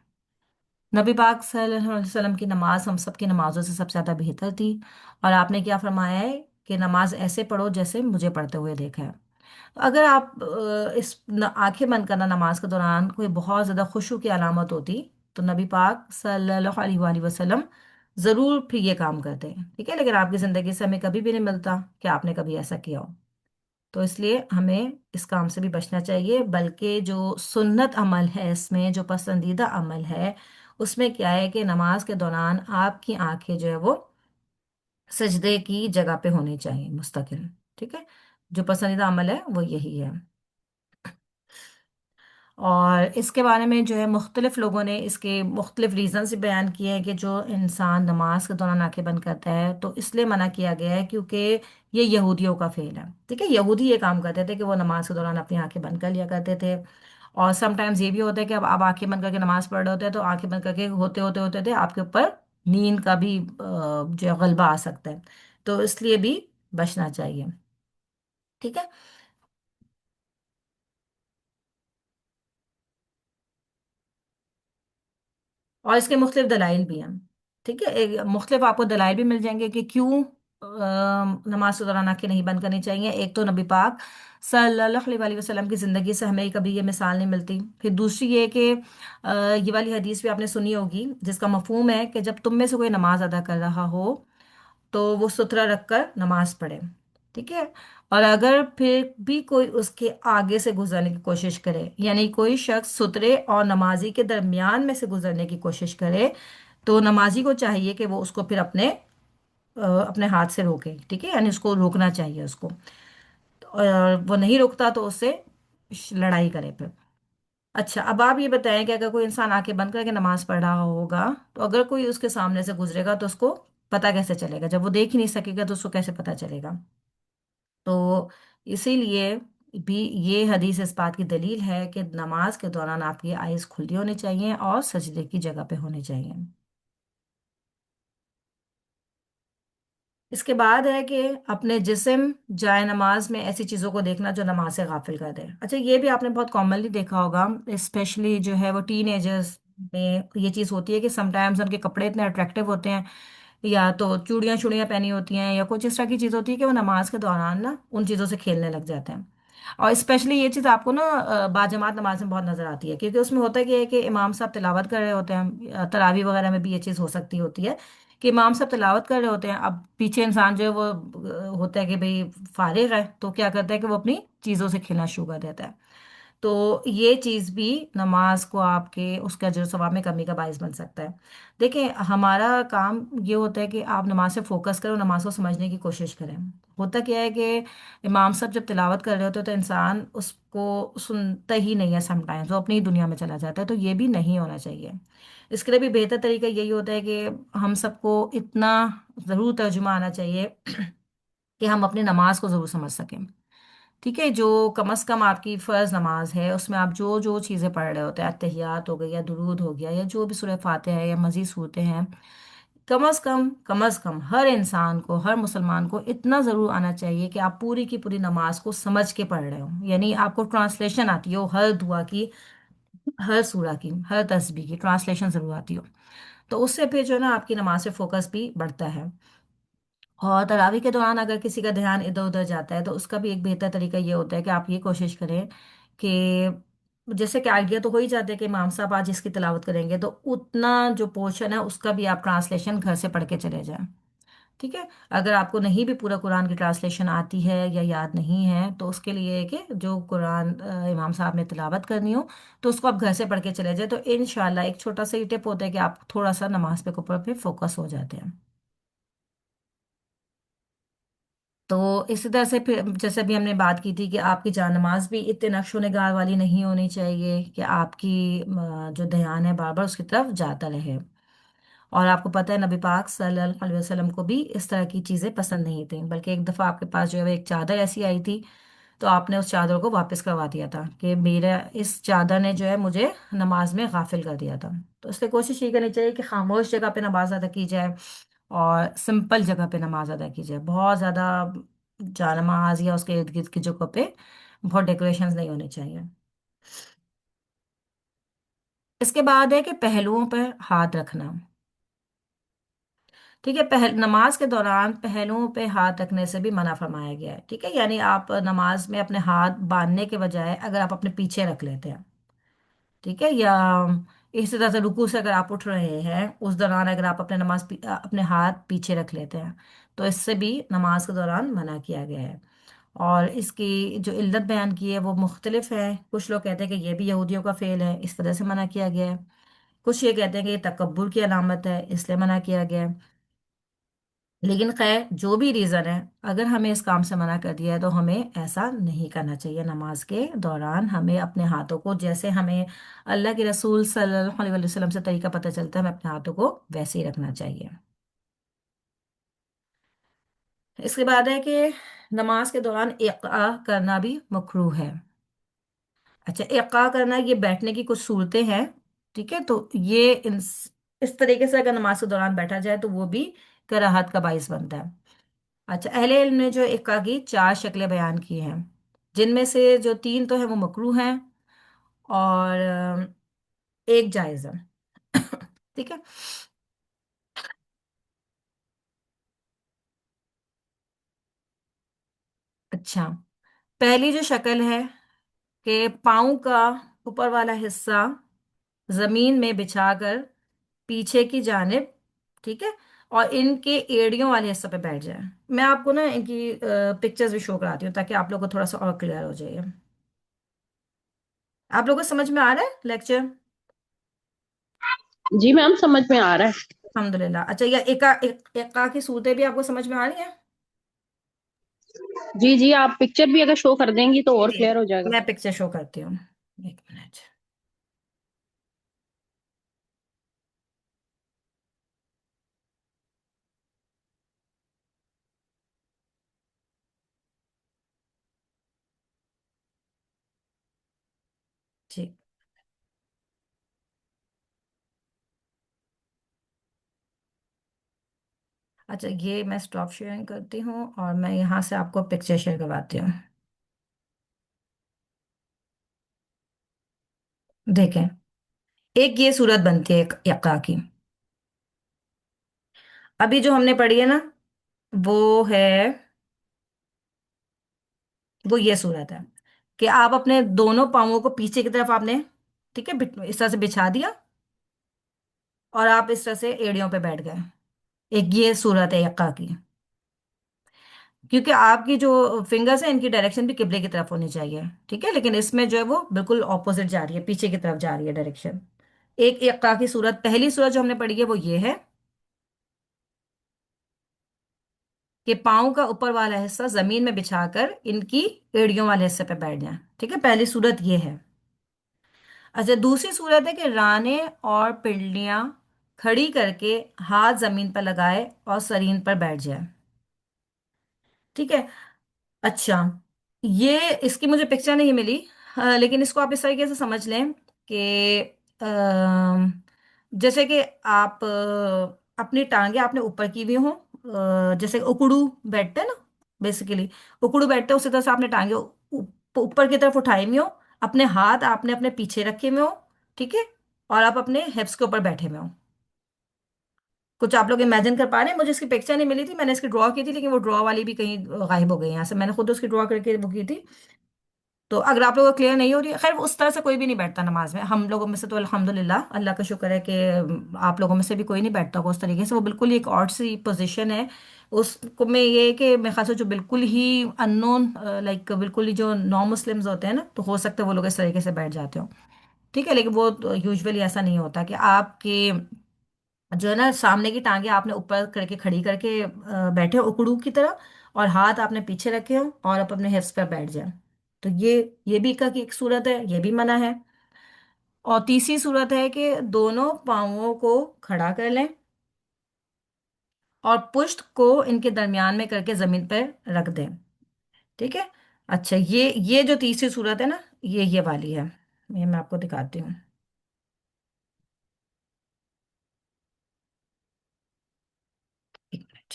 S1: نبی پاک صلی اللہ علیہ وسلم کی نماز ہم سب کی نمازوں سے سب سے زیادہ بہتر تھی، اور آپ نے کیا فرمایا ہے کہ نماز ایسے پڑھو جیسے مجھے پڑھتے ہوئے دیکھا ہے. اگر آپ آنکھیں بند کرنا نماز کے دوران کوئی بہت زیادہ خشوع کی علامت ہوتی تو نبی پاک صلی اللہ علیہ وآلہ وسلم ضرور پھر یہ کام کرتے ہیں. ٹھیک ہے، لیکن آپ کی زندگی سے ہمیں کبھی بھی نہیں ملتا کہ آپ نے کبھی ایسا کیا ہو. تو اس لیے ہمیں اس کام سے بھی بچنا چاہیے. بلکہ جو سنت عمل ہے، اس میں جو پسندیدہ عمل ہے، اس میں کیا ہے کہ نماز کے دوران آپ کی آنکھیں جو ہے وہ سجدے کی جگہ پہ ہونی چاہیے مستقل. ٹھیک ہے، جو پسندیدہ عمل ہے وہ یہی ہے. اور اس کے بارے میں جو ہے مختلف لوگوں نے اس کے مختلف ریزنز بیان کیے ہیں کہ جو انسان نماز کے دوران آنکھیں بند کرتا ہے تو اس لیے منع کیا گیا ہے کیونکہ یہ یہودیوں کا فعل ہے. ٹھیک ہے، یہودی یہ کام کرتے تھے کہ وہ نماز کے دوران اپنی آنکھیں بند کر لیا کرتے تھے. اور سم ٹائمز یہ بھی ہوتا ہے کہ اب آپ آنکھیں بند کر کے نماز پڑھ رہے ہوتے ہیں تو آنکھیں بند کر کے ہوتے تھے آپ کے اوپر نیند کا بھی جو ہے غلبہ آ سکتا ہے. تو اس لیے بھی بچنا چاہیے. ٹھیک ہے. اور اس کے مختلف دلائل بھی ہیں. ٹھیک ہے، مختلف آپ کو دلائل بھی مل جائیں گے کہ کیوں نماز کے دوران آنکھیں نہیں بند کرنی چاہیے. ایک تو نبی پاک صلی اللہ علیہ وآلہ وسلم کی زندگی سے ہمیں کبھی یہ مثال نہیں ملتی. پھر دوسری یہ کہ یہ والی حدیث بھی آپ نے سنی ہوگی جس کا مفہوم ہے کہ جب تم میں سے کوئی نماز ادا کر رہا ہو تو وہ سترہ رکھ کر نماز پڑھے. ٹھیک ہے، اور اگر پھر بھی کوئی اس کے آگے سے گزرنے کی کوشش کرے، یعنی کوئی شخص سترے اور نمازی کے درمیان میں سے گزرنے کی کوشش کرے، तो नमाजी को चाहिए कि वो उसको फिर अपने हाथ से रोके, ठीक है, यानी उसको रोकना चाहिए उसको। और वो नहीं रुकता तो उससे लड़ाई करे फिर। अच्छा, अब आप ये बताएं कि अगर कोई इंसान आंखें बंद करके नमाज पढ़ रहा होगा, तो अगर कोई उसके सामने से गुजरेगा तो उसको पता कैसे चलेगा? जब वो देख ही नहीं सकेगा तो उसको कैसे पता चलेगा? तो इसीलिए भी ये हदीस इस बात की दलील है कि नमाज के दौरान आपकी आइज़ खुली होनी चाहिए और सजदे की जगह पे होनी चाहिए। इसके बाद है कि अपने जिस्म जाए नमाज में ऐसी चीज़ों को देखना जो नमाज से गाफिल कर दे। अच्छा, ये भी आपने बहुत कॉमनली देखा होगा, स्पेशली जो है वो टीनेजर्स में ये चीज़ होती है कि समटाइम्स उनके कपड़े इतने अट्रैक्टिव होते हैं, या तो चूड़ियाँ चूड़ियाँ पहनी होती हैं, या कुछ इस तरह की चीज़ होती है कि वो नमाज के दौरान ना उन चीज़ों से खेलने लग जाते हैं। और स्पेशली ये चीज़ आपको ना बाजमात नमाज में बहुत नज़र आती है, क्योंकि उसमें होता है कि इमाम साहब तिलावत कर रहे होते हैं, तरावी वगैरह में भी ये चीज़ हो सकती होती है कि इमाम साहब तिलावत कर रहे होते हैं, अब पीछे इंसान जो है वो होता है कि भाई फारिग है, तो क्या करता है कि वो अपनी चीज़ों से खेलना शुरू कर देता है। तो ये चीज़ भी नमाज को आपके उसके अजर सवाब में कमी का बायस बन सकता है। देखिए, हमारा काम ये होता है कि आप नमाज से फोकस करें और नमाज को समझने की कोशिश करें। होता क्या है कि इमाम साहब जब तिलावत कर रहे होते हैं तो इंसान उसको सुनता ही नहीं है, समटाइम्स वो अपनी ही दुनिया में चला जाता है, तो ये भी नहीं होना चाहिए। इसके लिए भी बेहतर तरीका यही होता है कि हम सबको इतना ज़रूर तर्जुमा आना चाहिए कि हम अपनी नमाज को ज़रूर समझ सकें। ठीक है, जो कम से कम आपकी फ़र्ज़ नमाज है उसमें आप जो जो चीज़ें पढ़ रहे होते हैं, अत्तहियात हो गई या दुरूद हो गया या जो भी सूरह फातिहा है या मज़ीद सूरतें हैं, कम से कम हर इंसान को, हर मुसलमान को इतना ज़रूर आना चाहिए कि आप पूरी की पूरी नमाज को समझ के पढ़ रहे हो, यानी आपको ट्रांसलेशन आती हो हर दुआ की, हर सूरा की, हर तस्बीह की ट्रांसलेशन ज़रूर आती हो। तो उससे फिर जो है ना आपकी नमाज से फोकस भी बढ़ता है। और तरावी के दौरान अगर किसी का ध्यान इधर उधर जाता है तो उसका भी एक बेहतर तरीका ये होता है कि आप ये कोशिश करें कि जैसे कि आइडिया तो हो ही जाता है कि इमाम साहब आज इसकी तिलावत करेंगे, तो उतना जो पोर्शन है उसका भी आप ट्रांसलेशन घर से पढ़ के चले जाएं। ठीक है, अगर आपको नहीं भी पूरा कुरान की ट्रांसलेशन आती है या याद नहीं है तो उसके लिए है कि जो कुरान इमाम साहब ने तिलावत करनी हो तो उसको आप घर से पढ़ के चले जाए, तो इंशाल्लाह एक छोटा सा ही टिप होता है कि आप थोड़ा सा नमाज पे ऊपर पे फोकस हो जाते हैं। तो इसी तरह से फिर जैसे अभी हमने बात की थी कि आपकी जानमाज भी इतने नक्शो निगार वाली नहीं होनी चाहिए कि आपकी जो ध्यान है बार बार उसकी तरफ जाता रहे। और आपको पता है नबी पाक सल्लल्लाहु अलैहि वसल्लम को भी इस तरह की चीज़ें पसंद नहीं थी, बल्कि एक दफ़ा आपके पास जो है वो एक चादर ऐसी आई थी, तो आपने उस चादर को वापस करवा दिया था कि मेरा इस चादर ने जो है मुझे नमाज में गाफिल कर दिया था। तो इसलिए कोशिश ये करनी चाहिए कि खामोश जगह पे नमाज अदा की जाए और सिंपल जगह पे नमाज अदा की जाए। बहुत ज़्यादा जानमाज या उसके इर्द गिर्द की जगह पे बहुत डेकोरेशंस नहीं होनी चाहिए। इसके बाद है कि पहलुओं पर हाथ रखना। ठीक है, नमाज के दौरान पहलुओं पे हाथ रखने से भी मना फरमाया गया है। ठीक है, यानी आप नमाज में अपने हाथ बांधने के बजाय अगर आप अपने पीछे रख लेते हैं, ठीक है, या इसी तरह से रुकू से अगर आप उठ रहे हैं उस दौरान अगर आप अपने हाथ पीछे रख लेते हैं, तो इससे भी नमाज के दौरान मना किया गया है। और इसकी जो इल्लत बयान की है वो मुख्तलिफ है। कुछ लोग कहते हैं कि ये भी यहूदियों का फेल है, इस वजह से मना किया गया है। कुछ ये कहते हैं कि ये तकब्बुर की अलामत है, इसलिए मना किया गया है। लेकिन खैर जो भी रीज़न है, अगर हमें इस काम से मना कर दिया है तो हमें ऐसा नहीं करना चाहिए। नमाज के दौरान हमें अपने हाथों को, जैसे हमें अल्लाह के रसूल सल्लल्लाहु अलैहि वसल्लम से तरीका पता चलता है, हमें अपने हाथों को वैसे ही रखना चाहिए। इसके बाद है कि नमाज के दौरान इक़ा करना भी मकरूह है। अच्छा, इक़ा करना, ये बैठने की कुछ सूरतें हैं। ठीक है, तो ये इस तरीके से अगर नमाज के दौरान बैठा जाए तो वो भी कराहत का बाइस बनता है। अच्छा, अहले इल्म ने जो इक्का की चार शक्लें बयान की हैं, जिनमें से जो तीन तो है वो मकरूह हैं और एक जायज़ है। ठीक है। अच्छा, पहली जो शक्ल है कि पाँव का ऊपर वाला हिस्सा जमीन में बिछाकर पीछे की जानिब, ठीक है, और इनके एड़ियों वाले हिस्से पे बैठ जाए। मैं आपको ना इनकी पिक्चर्स भी शो कराती हूँ ताकि आप लोगों को थोड़ा सा और क्लियर हो जाए। आप लोगों को समझ में आ रहा है लेक्चर?
S2: जी मैम, समझ में आ रहा है।
S1: अल्हम्दुलिल्लाह। अच्छा, या एका की सूरतें भी आपको समझ में आ रही हैं?
S2: जी जी, आप पिक्चर भी अगर शो कर देंगी तो और
S1: जी,
S2: क्लियर हो जाएगा।
S1: मैं पिक्चर शो करती हूँ। एक मिनट। जी। अच्छा, ये मैं स्टॉप शेयरिंग करती हूँ और मैं यहाँ से आपको पिक्चर शेयर करवाती हूँ। देखें, एक ये सूरत बनती है एक यक्का की। अभी जो हमने पढ़ी है ना, वो है, वो ये सूरत है कि आप अपने दोनों पाँवों को पीछे की तरफ आपने, ठीक है, इस तरह से बिछा दिया और आप इस तरह से एड़ियों पे बैठ गए। एक ये सूरत है यक्का की। क्योंकि आपकी जो फिंगर्स हैं इनकी डायरेक्शन भी किबले की तरफ होनी चाहिए, ठीक है, लेकिन इसमें जो है वो बिल्कुल ऑपोजिट जा रही है, पीछे की तरफ जा रही है डायरेक्शन। एक यक्का की सूरत, पहली सूरत जो हमने पढ़ी है वो ये है कि पाँव का ऊपर वाला हिस्सा जमीन में बिछाकर इनकी एड़ियों वाले हिस्से पे बैठ जाए, ठीक है, पहली सूरत ये है। अच्छा, दूसरी सूरत है कि राने और पिंडलियां खड़ी करके हाथ जमीन पर लगाए और शरीर पर बैठ जाए, ठीक है। अच्छा, ये इसकी मुझे पिक्चर नहीं मिली। लेकिन इसको आप इस तरीके से समझ लें कि जैसे कि आप अपनी टांगे आपने ऊपर की हुई हों, जैसे उकड़ू बैठते हैं ना, बेसिकली उकड़ू बैठते हैं, उसी तरह से आपने टांगे ऊपर की तरफ उठाई हुई हो, अपने हाथ आपने अपने पीछे रखे हुए हो, ठीक है, और आप अपने हिप्स के ऊपर बैठे हुए हो। कुछ आप लोग इमेजिन कर पा रहे हैं? मुझे इसकी पिक्चर नहीं मिली थी, मैंने इसकी ड्रॉ की थी, लेकिन वो ड्रॉ वाली भी कहीं गायब हो गई यहाँ से, मैंने खुद उसकी ड्रॉ करके वो की थी। तो अगर आप लोगों को क्लियर नहीं हो रही है, खैर उस तरह से कोई भी नहीं बैठता नमाज में, हम लोगों में से तो अल्हम्दुलिल्लाह, अल्लाह का शुक्र है कि आप लोगों में से भी कोई नहीं बैठता होगा उस तरीके से। वो बिल्कुल ही एक ऑड सी पोजीशन है। उसको में ये है कि मेरे ख्याल से जो बिल्कुल ही अननोन, लाइक बिल्कुल ही जो नॉन मुस्लिम्स होते हैं ना, तो हो सकता है वो लोग इस तरीके से बैठ जाते हो, ठीक है, लेकिन वो यूजुअली ऐसा नहीं होता कि आपके जो है ना सामने की टांगे आपने ऊपर करके खड़ी करके बैठे हो उकड़ू की तरह, और हाथ आपने पीछे रखे हो और आप अपने हिप्स पर बैठ जाए। तो ये भी का की एक सूरत है, ये भी मना है। और तीसरी सूरत है कि दोनों पाँवों को खड़ा कर लें और पुष्ट को इनके दरमियान में करके जमीन पर रख दें, ठीक है। अच्छा, ये जो तीसरी सूरत है ना, ये वाली है, ये मैं आपको दिखाती हूँ। एक मिनट।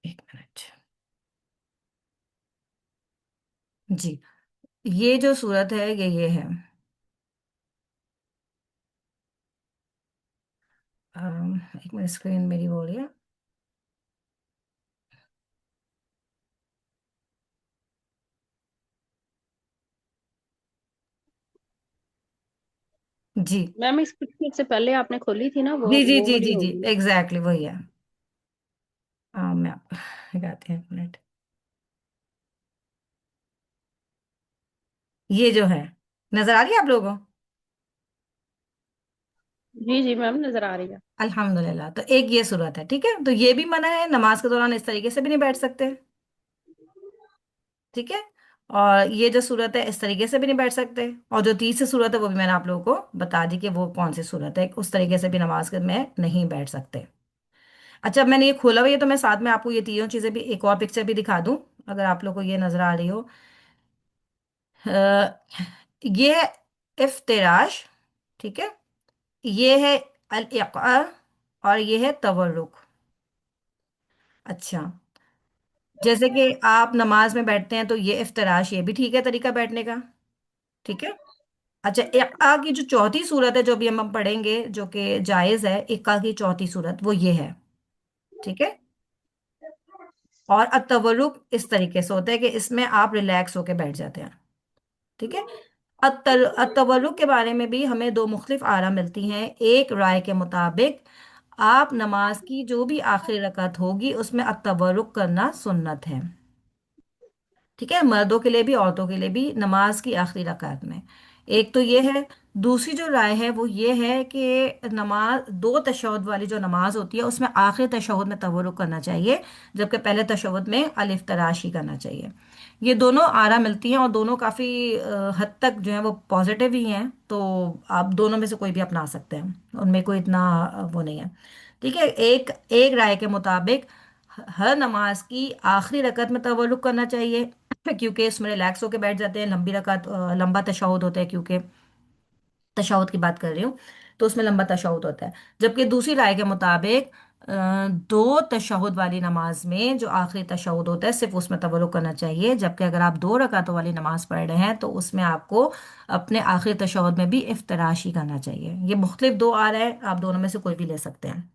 S1: एक मिनट। जी, ये जो सूरत है ये है। एक मिनट, स्क्रीन मेरी हो रही है। जी
S2: मैम, इस पिक्चर से पहले आपने खोली थी ना, वो
S1: जी जी
S2: वो
S1: जी
S2: वाली
S1: जी जी,
S2: होगी।
S1: एग्जैक्टली वही है। मैं आपको दिखाती हूँ, एक मिनट। ये जो है, नजर आ रही है आप लोगों को?
S2: जी जी मैम, नजर आ रही है।
S1: अल्हम्दुलिल्लाह। तो एक ये सूरत है, ठीक है, तो ये भी मना है, नमाज के दौरान इस तरीके से भी नहीं बैठ सकते, ठीक है। और ये जो सूरत है इस तरीके से भी नहीं बैठ सकते। और जो तीसरी सूरत है वो भी मैंने आप लोगों को बता दी कि वो कौन सी सूरत है, उस तरीके से भी नमाज में नहीं बैठ सकते। अच्छा, अब मैंने ये खोला हुआ है तो मैं साथ में आपको ये तीनों चीजें भी, एक और पिक्चर भी दिखा दूं, अगर आप लोग को ये नजर आ रही हो। अ, ये है इफ्तिराश, ठीक है, ये है अल इक़ा, और ये है तवर्रुक। अच्छा, जैसे कि आप नमाज में बैठते हैं तो ये इफ्तिराश, ये भी ठीक है तरीका बैठने का, ठीक है। अच्छा, इक़ा की जो चौथी सूरत है जो भी हम पढ़ेंगे, जो कि जायज़ है, इक़ा की चौथी सूरत वो ये है, ठीक है। और अतवरुक इस तरीके से होता है कि इसमें आप रिलैक्स होके बैठ जाते हैं, ठीक है। अतवरुक के बारे में भी हमें दो मुख्तलिफ आरा मिलती हैं। एक राय के मुताबिक आप नमाज की जो भी आखिरी रकात होगी उसमें अतवरुक करना सुन्नत है, ठीक है, मर्दों के लिए भी औरतों के लिए भी नमाज की आखिरी रकात में। एक तो ये है। दूसरी जो राय है वो ये है कि नमाज दो तशहुद वाली जो नमाज होती है उसमें आखिरी तशहुद में तवरुक करना चाहिए, जबकि पहले तशहुद में अलिफ तराशी करना चाहिए। ये दोनों आरा मिलती हैं और दोनों काफ़ी हद तक जो है वो पॉजिटिव ही हैं, तो आप दोनों में से कोई भी अपना सकते हैं, उनमें कोई इतना वो नहीं है। ठीक है, एक एक राय के मुताबिक हर नमाज की आखिरी रकत में तवल्लुक करना चाहिए, क्योंकि इसमें रिलैक्स होकर बैठ जाते हैं, लंबी रकत लंबा तशहुद होता है, क्योंकि तशहुद की बात कर रही हूँ, तो उसमें लंबा तशहुद होता है। जबकि दूसरी राय के मुताबिक दो तशहुद वाली नमाज में जो आखिरी तशहुद होता है सिर्फ उसमें तवल्लुक करना चाहिए, जबकि अगर आप दो रकातों वाली नमाज पढ़ रहे हैं तो उसमें आपको अपने आखिरी तशहुद में भी इफ्तराशी करना चाहिए। ये मुख्तलिफ दो आ रहा है, आप दोनों में से कोई भी ले सकते हैं।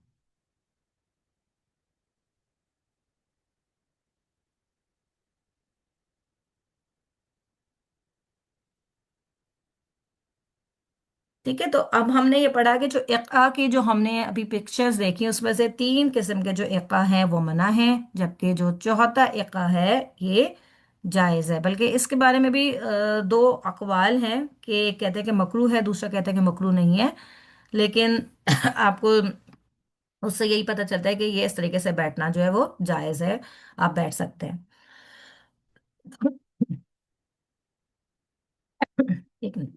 S1: ठीक है, तो अब हमने ये पढ़ा कि जो इक्का की जो हमने अभी पिक्चर्स देखी उसमें से तीन किस्म के जो इक्का हैं वो मना है, जबकि जो चौथा इक्का है ये जायज़ है। बल्कि इसके बारे में भी दो अकवाल हैं, कि एक कहते हैं कि मकरू है, दूसरा कहता है कि मकरू नहीं है। लेकिन आपको उससे यही पता चलता है कि ये इस तरीके से बैठना जो है वो जायज़ है, आप बैठ सकते हैं। एक मिनट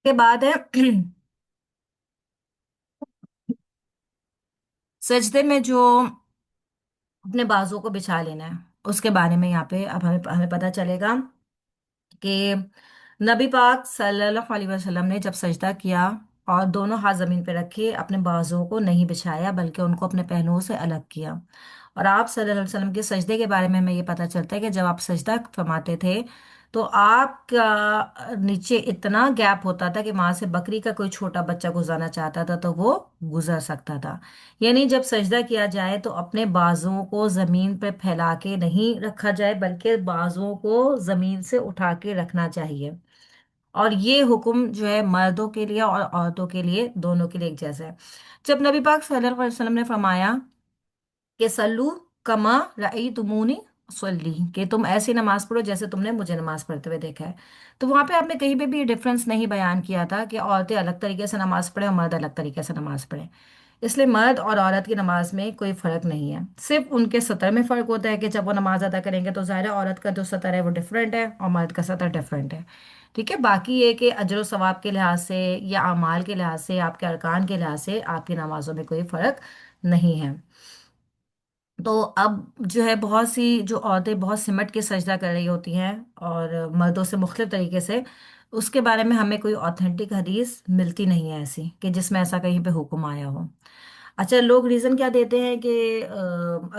S1: के बाद है सजदे में जो अपने बाजू को बिछा लेना है, उसके बारे में यहाँ पे अब हमें हमें पता चलेगा कि नबी पाक सल्लल्लाहु अलैहि वसल्लम ने जब सजदा किया और दोनों हाथ जमीन पे रखे, अपने बाजुओं को नहीं बिछाया बल्कि उनको अपने पहलुओं से अलग किया। और आप सल्लल्लाहु अलैहि वसल्लम के सजदे के बारे में हमें ये पता चलता है कि जब आप सजदा फरमाते थे तो आपका नीचे इतना गैप होता था कि वहां से बकरी का कोई छोटा बच्चा गुजरना चाहता था तो वो गुजर सकता था। यानी जब सजदा किया जाए तो अपने बाजुओं को जमीन पर फैला के नहीं रखा जाए, बल्कि बाजुओं को जमीन से उठा के रखना चाहिए। और ये हुक्म जो है मर्दों के लिए और औरतों के लिए दोनों के लिए एक जैसा है। जब नबी पाक सल्लल्लाहु अलैहि वसल्लम ने फरमाया कि सल्लू कमा रई तुमूनी सल्ली, कि तुम ऐसी नमाज पढ़ो जैसे तुमने मुझे नमाज पढ़ते हुए देखा है, तो वहां पे आपने कहीं पे भी डिफरेंस नहीं बयान किया था कि औरतें अलग तरीके से नमाज पढ़े और मर्द अलग तरीके से नमाज पढ़े। इसलिए मर्द और औरत की नमाज में कोई फर्क नहीं है, सिर्फ उनके सतर में फर्क होता है कि जब वो नमाज अदा करेंगे तो ज़ाहिर है औरत का जो सतर है वो डिफरेंट है और मर्द का सतर डिफरेंट है। ठीक है, बाकी ये कि अजर सवाब के लिहाज से या अमाल के लिहाज से, आपके अरकान के लिहाज से आपकी नमाजों में कोई फर्क नहीं है। तो अब जो है बहुत सी जो औरतें बहुत सिमट के सजदा कर रही होती हैं और मर्दों से मुख्तलिफ तरीके से, उसके बारे में हमें कोई ऑथेंटिक हदीस मिलती नहीं है ऐसी कि जिसमें ऐसा कहीं पे हुक्म आया हो। अच्छा, लोग रीज़न क्या देते हैं कि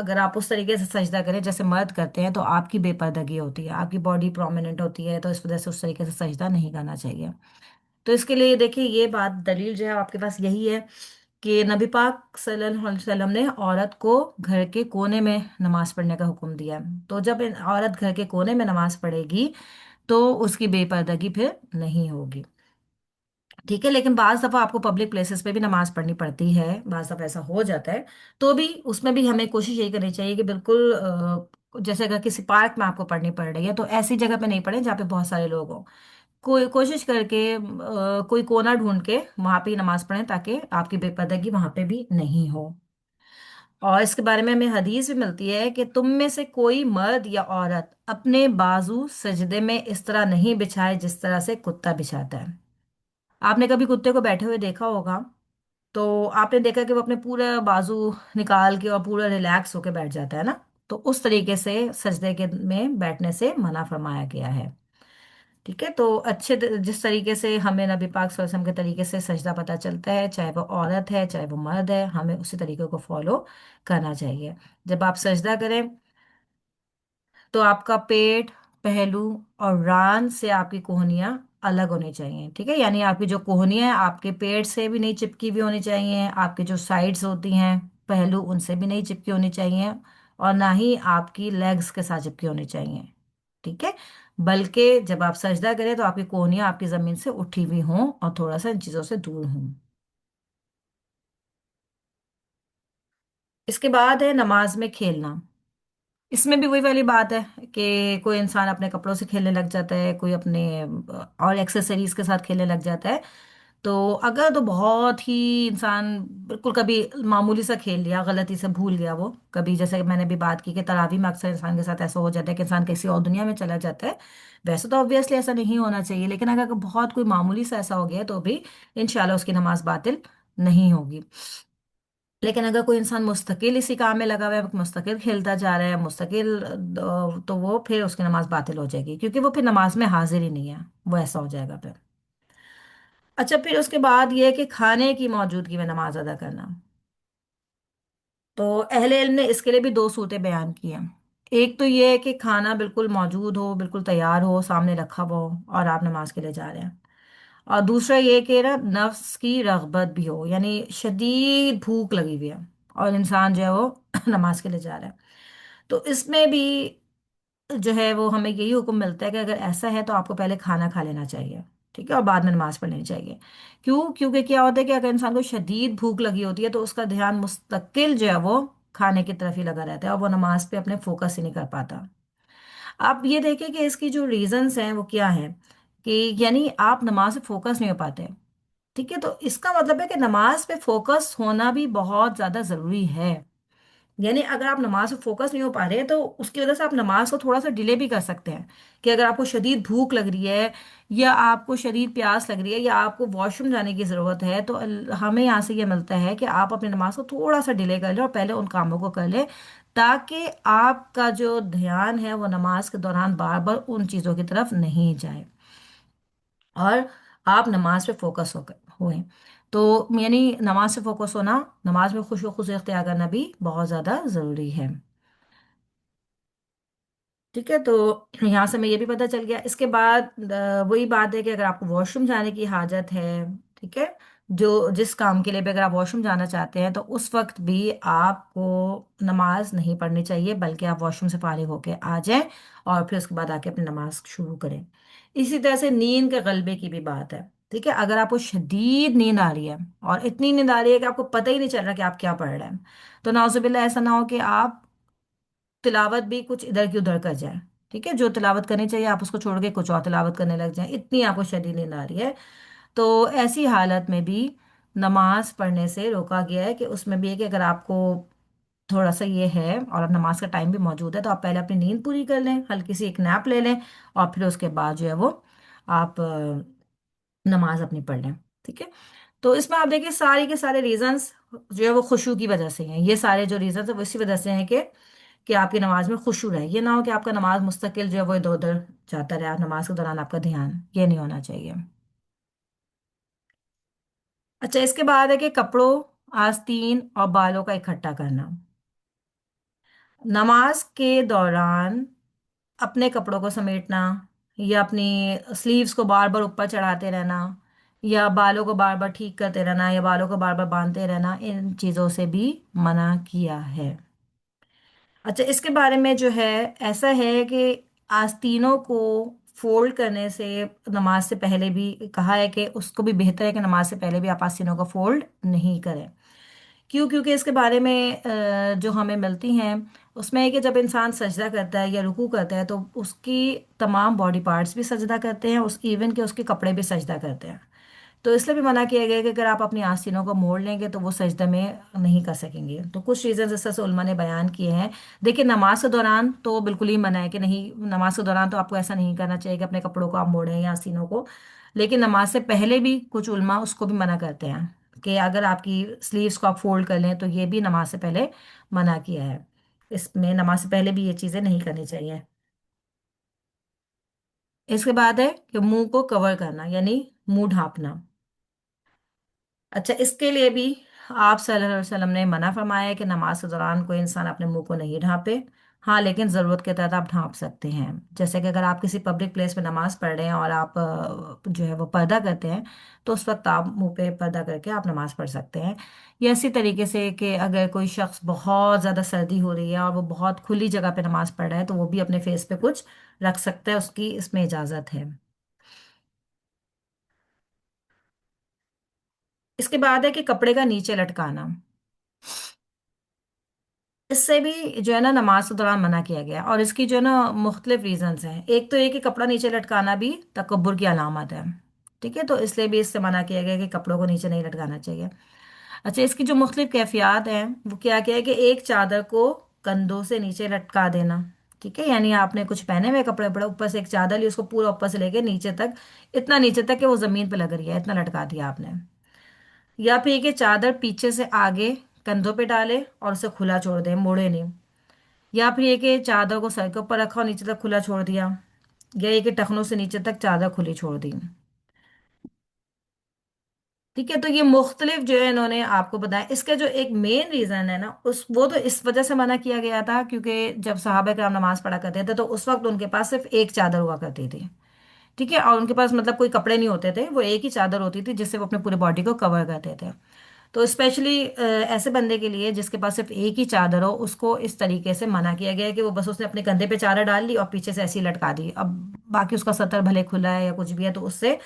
S1: अगर आप उस तरीके से सजदा करें जैसे मर्द करते हैं तो आपकी बेपर्दगी होती है, आपकी बॉडी प्रोमिनेंट होती है, तो इस वजह से उस तरीके से सजदा नहीं करना चाहिए। तो इसके लिए देखिए ये बात दलील जो है आपके पास यही है कि नबी पाक सल्लल्लाहु अलैहि वसल्लम ने औरत को घर के कोने में नमाज पढ़ने का हुक्म दिया है। तो जब औरत घर के कोने में नमाज पढ़ेगी तो उसकी बेपर्दगी फिर नहीं होगी। ठीक है, लेकिन बाज दफा आपको पब्लिक प्लेसेस पे भी नमाज पढ़नी पड़ती है, बाज दफा ऐसा हो जाता है, तो भी उसमें भी हमें कोशिश यही करनी चाहिए कि बिल्कुल जैसे अगर किसी पार्क में आपको पढ़नी पड़ रही है तो ऐसी जगह पे नहीं पढ़े जहाँ पे बहुत सारे लोग हों। कोई कोशिश करके कोई कोना ढूंढ के वहां पे ही नमाज पढ़ें ताकि आपकी बेपर्दगी वहां पे भी नहीं हो। और इसके बारे में हमें हदीस भी मिलती है कि तुम में से कोई मर्द या औरत अपने बाजू सजदे में इस तरह नहीं बिछाए जिस तरह से कुत्ता बिछाता है। आपने कभी कुत्ते को बैठे हुए देखा होगा, तो आपने देखा कि वो अपने पूरा बाजू निकाल के और पूरा रिलैक्स होके बैठ जाता है ना, तो उस तरीके से सजदे के में बैठने से मना फरमाया गया है। ठीक है, तो जिस तरीके से हमें नबी पाक सल्लल्लाहु अलैहि वसल्लम के तरीके से सजदा पता चलता है, चाहे वो औरत है चाहे वो मर्द है, हमें उसी तरीके को फॉलो करना चाहिए। जब आप सजदा करें तो आपका पेट, पहलू और रान से आपकी कोहनियाँ अलग होनी चाहिए। ठीक है, यानी आपकी जो कोहनियाँ हैं आपके पेट से भी नहीं चिपकी हुई होनी चाहिए, आपकी जो साइड्स होती हैं पहलू उनसे भी नहीं चिपकी होनी चाहिए, और ना ही आपकी लेग्स के साथ चिपकी होनी चाहिए। ठीक है, बल्कि जब आप सजदा करें तो आपकी कोहनियाँ आपकी जमीन से उठी हुई हों और थोड़ा सा इन चीज़ों से दूर हों। इसके बाद है नमाज में खेलना। इसमें भी वही वाली बात है कि कोई इंसान अपने कपड़ों से खेलने लग जाता है, कोई अपने और एक्सेसरीज के साथ खेलने लग जाता है। तो अगर तो बहुत ही इंसान बिल्कुल कभी मामूली सा खेल लिया, गलती से भूल गया वो कभी, जैसे कि मैंने भी बात की कि तरावी में अक्सर इंसान के साथ ऐसा हो जाता है कि इंसान किसी और दुनिया में चला जाता है। वैसे तो ऑब्वियसली ऐसा नहीं होना चाहिए, लेकिन अगर बहुत कोई मामूली सा ऐसा हो गया है तो भी इंशाल्लाह उसकी नमाज बातिल नहीं होगी। लेकिन अगर कोई इंसान मुस्तकिल इसी काम में लगा हुआ है, मुस्तकिल खेलता जा रहा है, मुस्तकिल तो वो फिर उसकी नमाज बातिल हो जाएगी, क्योंकि वो फिर नमाज में हाजिर ही नहीं है, वो ऐसा हो जाएगा फिर। अच्छा, फिर उसके बाद ये है कि खाने की मौजूदगी में नमाज अदा करना। तो अहले इल्म ने इसके लिए भी दो सूरतें बयान की हैं। एक तो ये है कि खाना बिल्कुल मौजूद हो, बिल्कुल तैयार हो, सामने रखा हुआ हो और आप नमाज के लिए जा रहे हैं। और दूसरा ये कि ना नफ्स की रगबत भी हो, यानी शदीद भूख लगी हुई है और इंसान जो है वो नमाज के लिए जा रहा है। तो इसमें भी जो है वो हमें यही हुक्म मिलता है कि अगर ऐसा है तो आपको पहले खाना खा लेना चाहिए, ठीक है, और बाद में नमाज पढ़ लेनी चाहिए। क्यों? क्योंकि क्या होता है कि अगर इंसान को शदीद भूख लगी होती है तो उसका ध्यान मुस्तकिल जो है वो खाने की तरफ ही लगा रहता है और वो नमाज पे अपने फोकस ही नहीं कर पाता। आप ये देखें कि इसकी जो रीजंस हैं वो क्या है, कि यानी आप नमाज से फोकस नहीं हो पाते। ठीक है, तो इसका मतलब है कि नमाज पे फोकस होना भी बहुत ज्यादा जरूरी है। यानी अगर आप नमाज पे फोकस नहीं हो पा रहे हैं तो उसकी वजह से आप नमाज को थोड़ा सा डिले भी कर सकते हैं। कि अगर आपको शदीद भूख लग रही है, या आपको शदीद प्यास लग रही है, या आपको वॉशरूम जाने की ज़रूरत है, तो हमें यहाँ से ये मिलता है कि आप अपनी नमाज को थोड़ा सा डिले कर लें और पहले उन कामों को कर लें, ताकि आपका जो ध्यान है वो नमाज के दौरान बार बार उन चीज़ों की तरफ नहीं जाए और आप नमाज पे फोकस हो हुए। तो यानी नमाज से फोकस होना, नमाज में खुशू खुशी इख्तियार करना भी बहुत ज़्यादा ज़रूरी है। ठीक है, तो यहाँ से हमें ये भी पता चल गया। इसके बाद वही बात है कि अगर आपको वॉशरूम जाने की हाजत है, ठीक है, जो जिस काम के लिए भी अगर आप वॉशरूम जाना चाहते हैं तो उस वक्त भी आपको नमाज नहीं पढ़नी चाहिए, बल्कि आप वॉशरूम से फारिग होके आ जाएं और फिर उसके बाद आके अपनी नमाज शुरू करें। इसी तरह से नींद के गलबे की भी बात है। ठीक है, अगर आपको शदीद नींद आ रही है और इतनी नींद आ रही है कि आपको पता ही नहीं चल रहा कि आप क्या पढ़ रहे हैं, तो नाउजुबिल्लाह ऐसा ना हो कि आप तिलावत भी कुछ इधर की उधर कर जाए। ठीक है, जो तिलावत करनी चाहिए आप उसको छोड़ के कुछ और तिलावत करने लग जाए, इतनी आपको शदीद नींद आ रही है। तो ऐसी हालत में भी नमाज पढ़ने से रोका गया है, कि उसमें भी है कि अगर आपको थोड़ा सा ये है और नमाज का टाइम भी मौजूद है तो आप पहले अपनी नींद पूरी कर लें, हल्की सी एक नैप ले लें, और फिर उसके बाद जो है वो आप नमाज अपनी पढ़ लें। ठीक है, तो इसमें आप देखिए सारी के सारे रीजंस जो है वो खुशू की वजह से हैं। ये सारे जो रीजंस है वो इसी वजह से हैं कि आपकी नमाज में खुशू रहे। ये ना हो कि आपका नमाज मुस्तकिल जो है वो इधर उधर जाता रहे, नमाज के दौरान आपका ध्यान, ये नहीं होना चाहिए। अच्छा, इसके बाद है कि कपड़ों, आस्तीन और बालों का इकट्ठा करना। नमाज के दौरान अपने कपड़ों को समेटना, या अपनी स्लीव्स को बार बार ऊपर चढ़ाते रहना, या बालों को बार बार ठीक करते रहना, या बालों को बार बार बांधते रहना, इन चीज़ों से भी मना किया है। अच्छा, इसके बारे में जो है ऐसा है कि आस्तीनों को फोल्ड करने से नमाज से पहले भी कहा है कि उसको भी बेहतर है कि नमाज से पहले भी आप आस्तीनों को फोल्ड नहीं करें। क्यों? क्योंकि इसके बारे में जो हमें मिलती हैं उसमें है कि जब इंसान सजदा करता है या रुकू करता है तो उसकी तमाम बॉडी पार्ट्स भी सजदा करते हैं, उस इवन के उसके कपड़े भी सजदा करते हैं। तो इसलिए भी मना किया गया है कि अगर आप अपनी आस्तीनों को मोड़ लेंगे तो वो सजदे में नहीं कर सकेंगे। तो कुछ रीजन इस तरह से उलमा ने बयान किए हैं। देखिए, नमाज के दौरान तो बिल्कुल ही मना है कि नहीं, नमाज के दौरान तो आपको ऐसा नहीं करना चाहिए कि अपने कपड़ों को आप मोड़ें या आस्तीनों को। लेकिन नमाज से पहले भी कुछ उलमा उसको भी मना करते हैं कि अगर आपकी स्लीव्स को आप फोल्ड कर लें, तो ये भी नमाज से पहले मना किया है। इसमें नमाज से पहले भी ये चीज़ें नहीं करनी चाहिए। इसके बाद है कि मुंह को कवर करना, यानी मुंह ढांपना। अच्छा, इसके लिए भी आप सल्लल्लाहु अलैहि वसल्लम ने मना फरमाया है कि नमाज के दौरान कोई इंसान अपने मुंह को नहीं ढांपे। हाँ, लेकिन ज़रूरत के तहत आप ढांप सकते हैं। जैसे कि अगर आप किसी पब्लिक प्लेस में नमाज पढ़ रहे हैं और आप जो है वो पर्दा करते हैं, तो उस वक्त आप मुंह पे पर्दा करके आप नमाज पढ़ सकते हैं। या इसी तरीके से कि अगर कोई शख्स बहुत ज़्यादा सर्दी हो रही है और वो बहुत खुली जगह पे नमाज पढ़ रहा है तो वो भी अपने फेस पे कुछ रख सकता है, उसकी इसमें इजाज़त है। इसके बाद है कि कपड़े का नीचे लटकाना। इससे भी जो है ना नमाज के दौरान मना किया गया है। और इसकी जो है ना मुख्तलिफ रीजंस हैं। एक तो ये कि कपड़ा नीचे लटकाना भी तकब्बुर की अलामत है। ठीक है, तो इसलिए भी इससे मना किया गया है कि कपड़ों को नीचे नहीं लटकाना चाहिए। अच्छा, इसकी जो मुख्तलिफ कैफियत हैं वो क्या क्या है कि एक चादर को कंधों से नीचे लटका देना। ठीक है, यानी आपने कुछ पहने हुए कपड़े पड़े, ऊपर से एक चादर ली, उसको पूरा ऊपर से लेके नीचे तक, इतना नीचे तक कि वो जमीन पे लग रही है, इतना लटका दिया आपने। या फिर ये कि चादर पीछे से आगे कंधों पे डाले और उसे खुला छोड़ दें, मोड़े नहीं। या फिर ये कि चादर को सर के ऊपर रखा और नीचे तक खुला छोड़ दिया। या ये कि टखनों से नीचे तक चादर खुली छोड़ दी। ठीक है, तो ये मुख्तलिफ जो है इन्होंने आपको बताया। इसका जो एक मेन रीजन है ना, उस वो तो इस वजह से मना किया गया था क्योंकि जब सहाबा कराम नमाज पढ़ा करते थे तो उस वक्त उनके पास सिर्फ एक चादर हुआ करती थी। ठीक है, और उनके पास मतलब कोई कपड़े नहीं होते थे, वो एक ही चादर होती थी जिससे वो अपने पूरे बॉडी को कवर करते थे। तो स्पेशली ऐसे बंदे के लिए जिसके पास सिर्फ एक ही चादर हो, उसको इस तरीके से मना किया गया है कि वो बस उसने अपने कंधे पे चादर डाल ली और पीछे से ऐसी लटका दी। अब बाकी उसका सतर भले खुला है या कुछ भी है तो उससे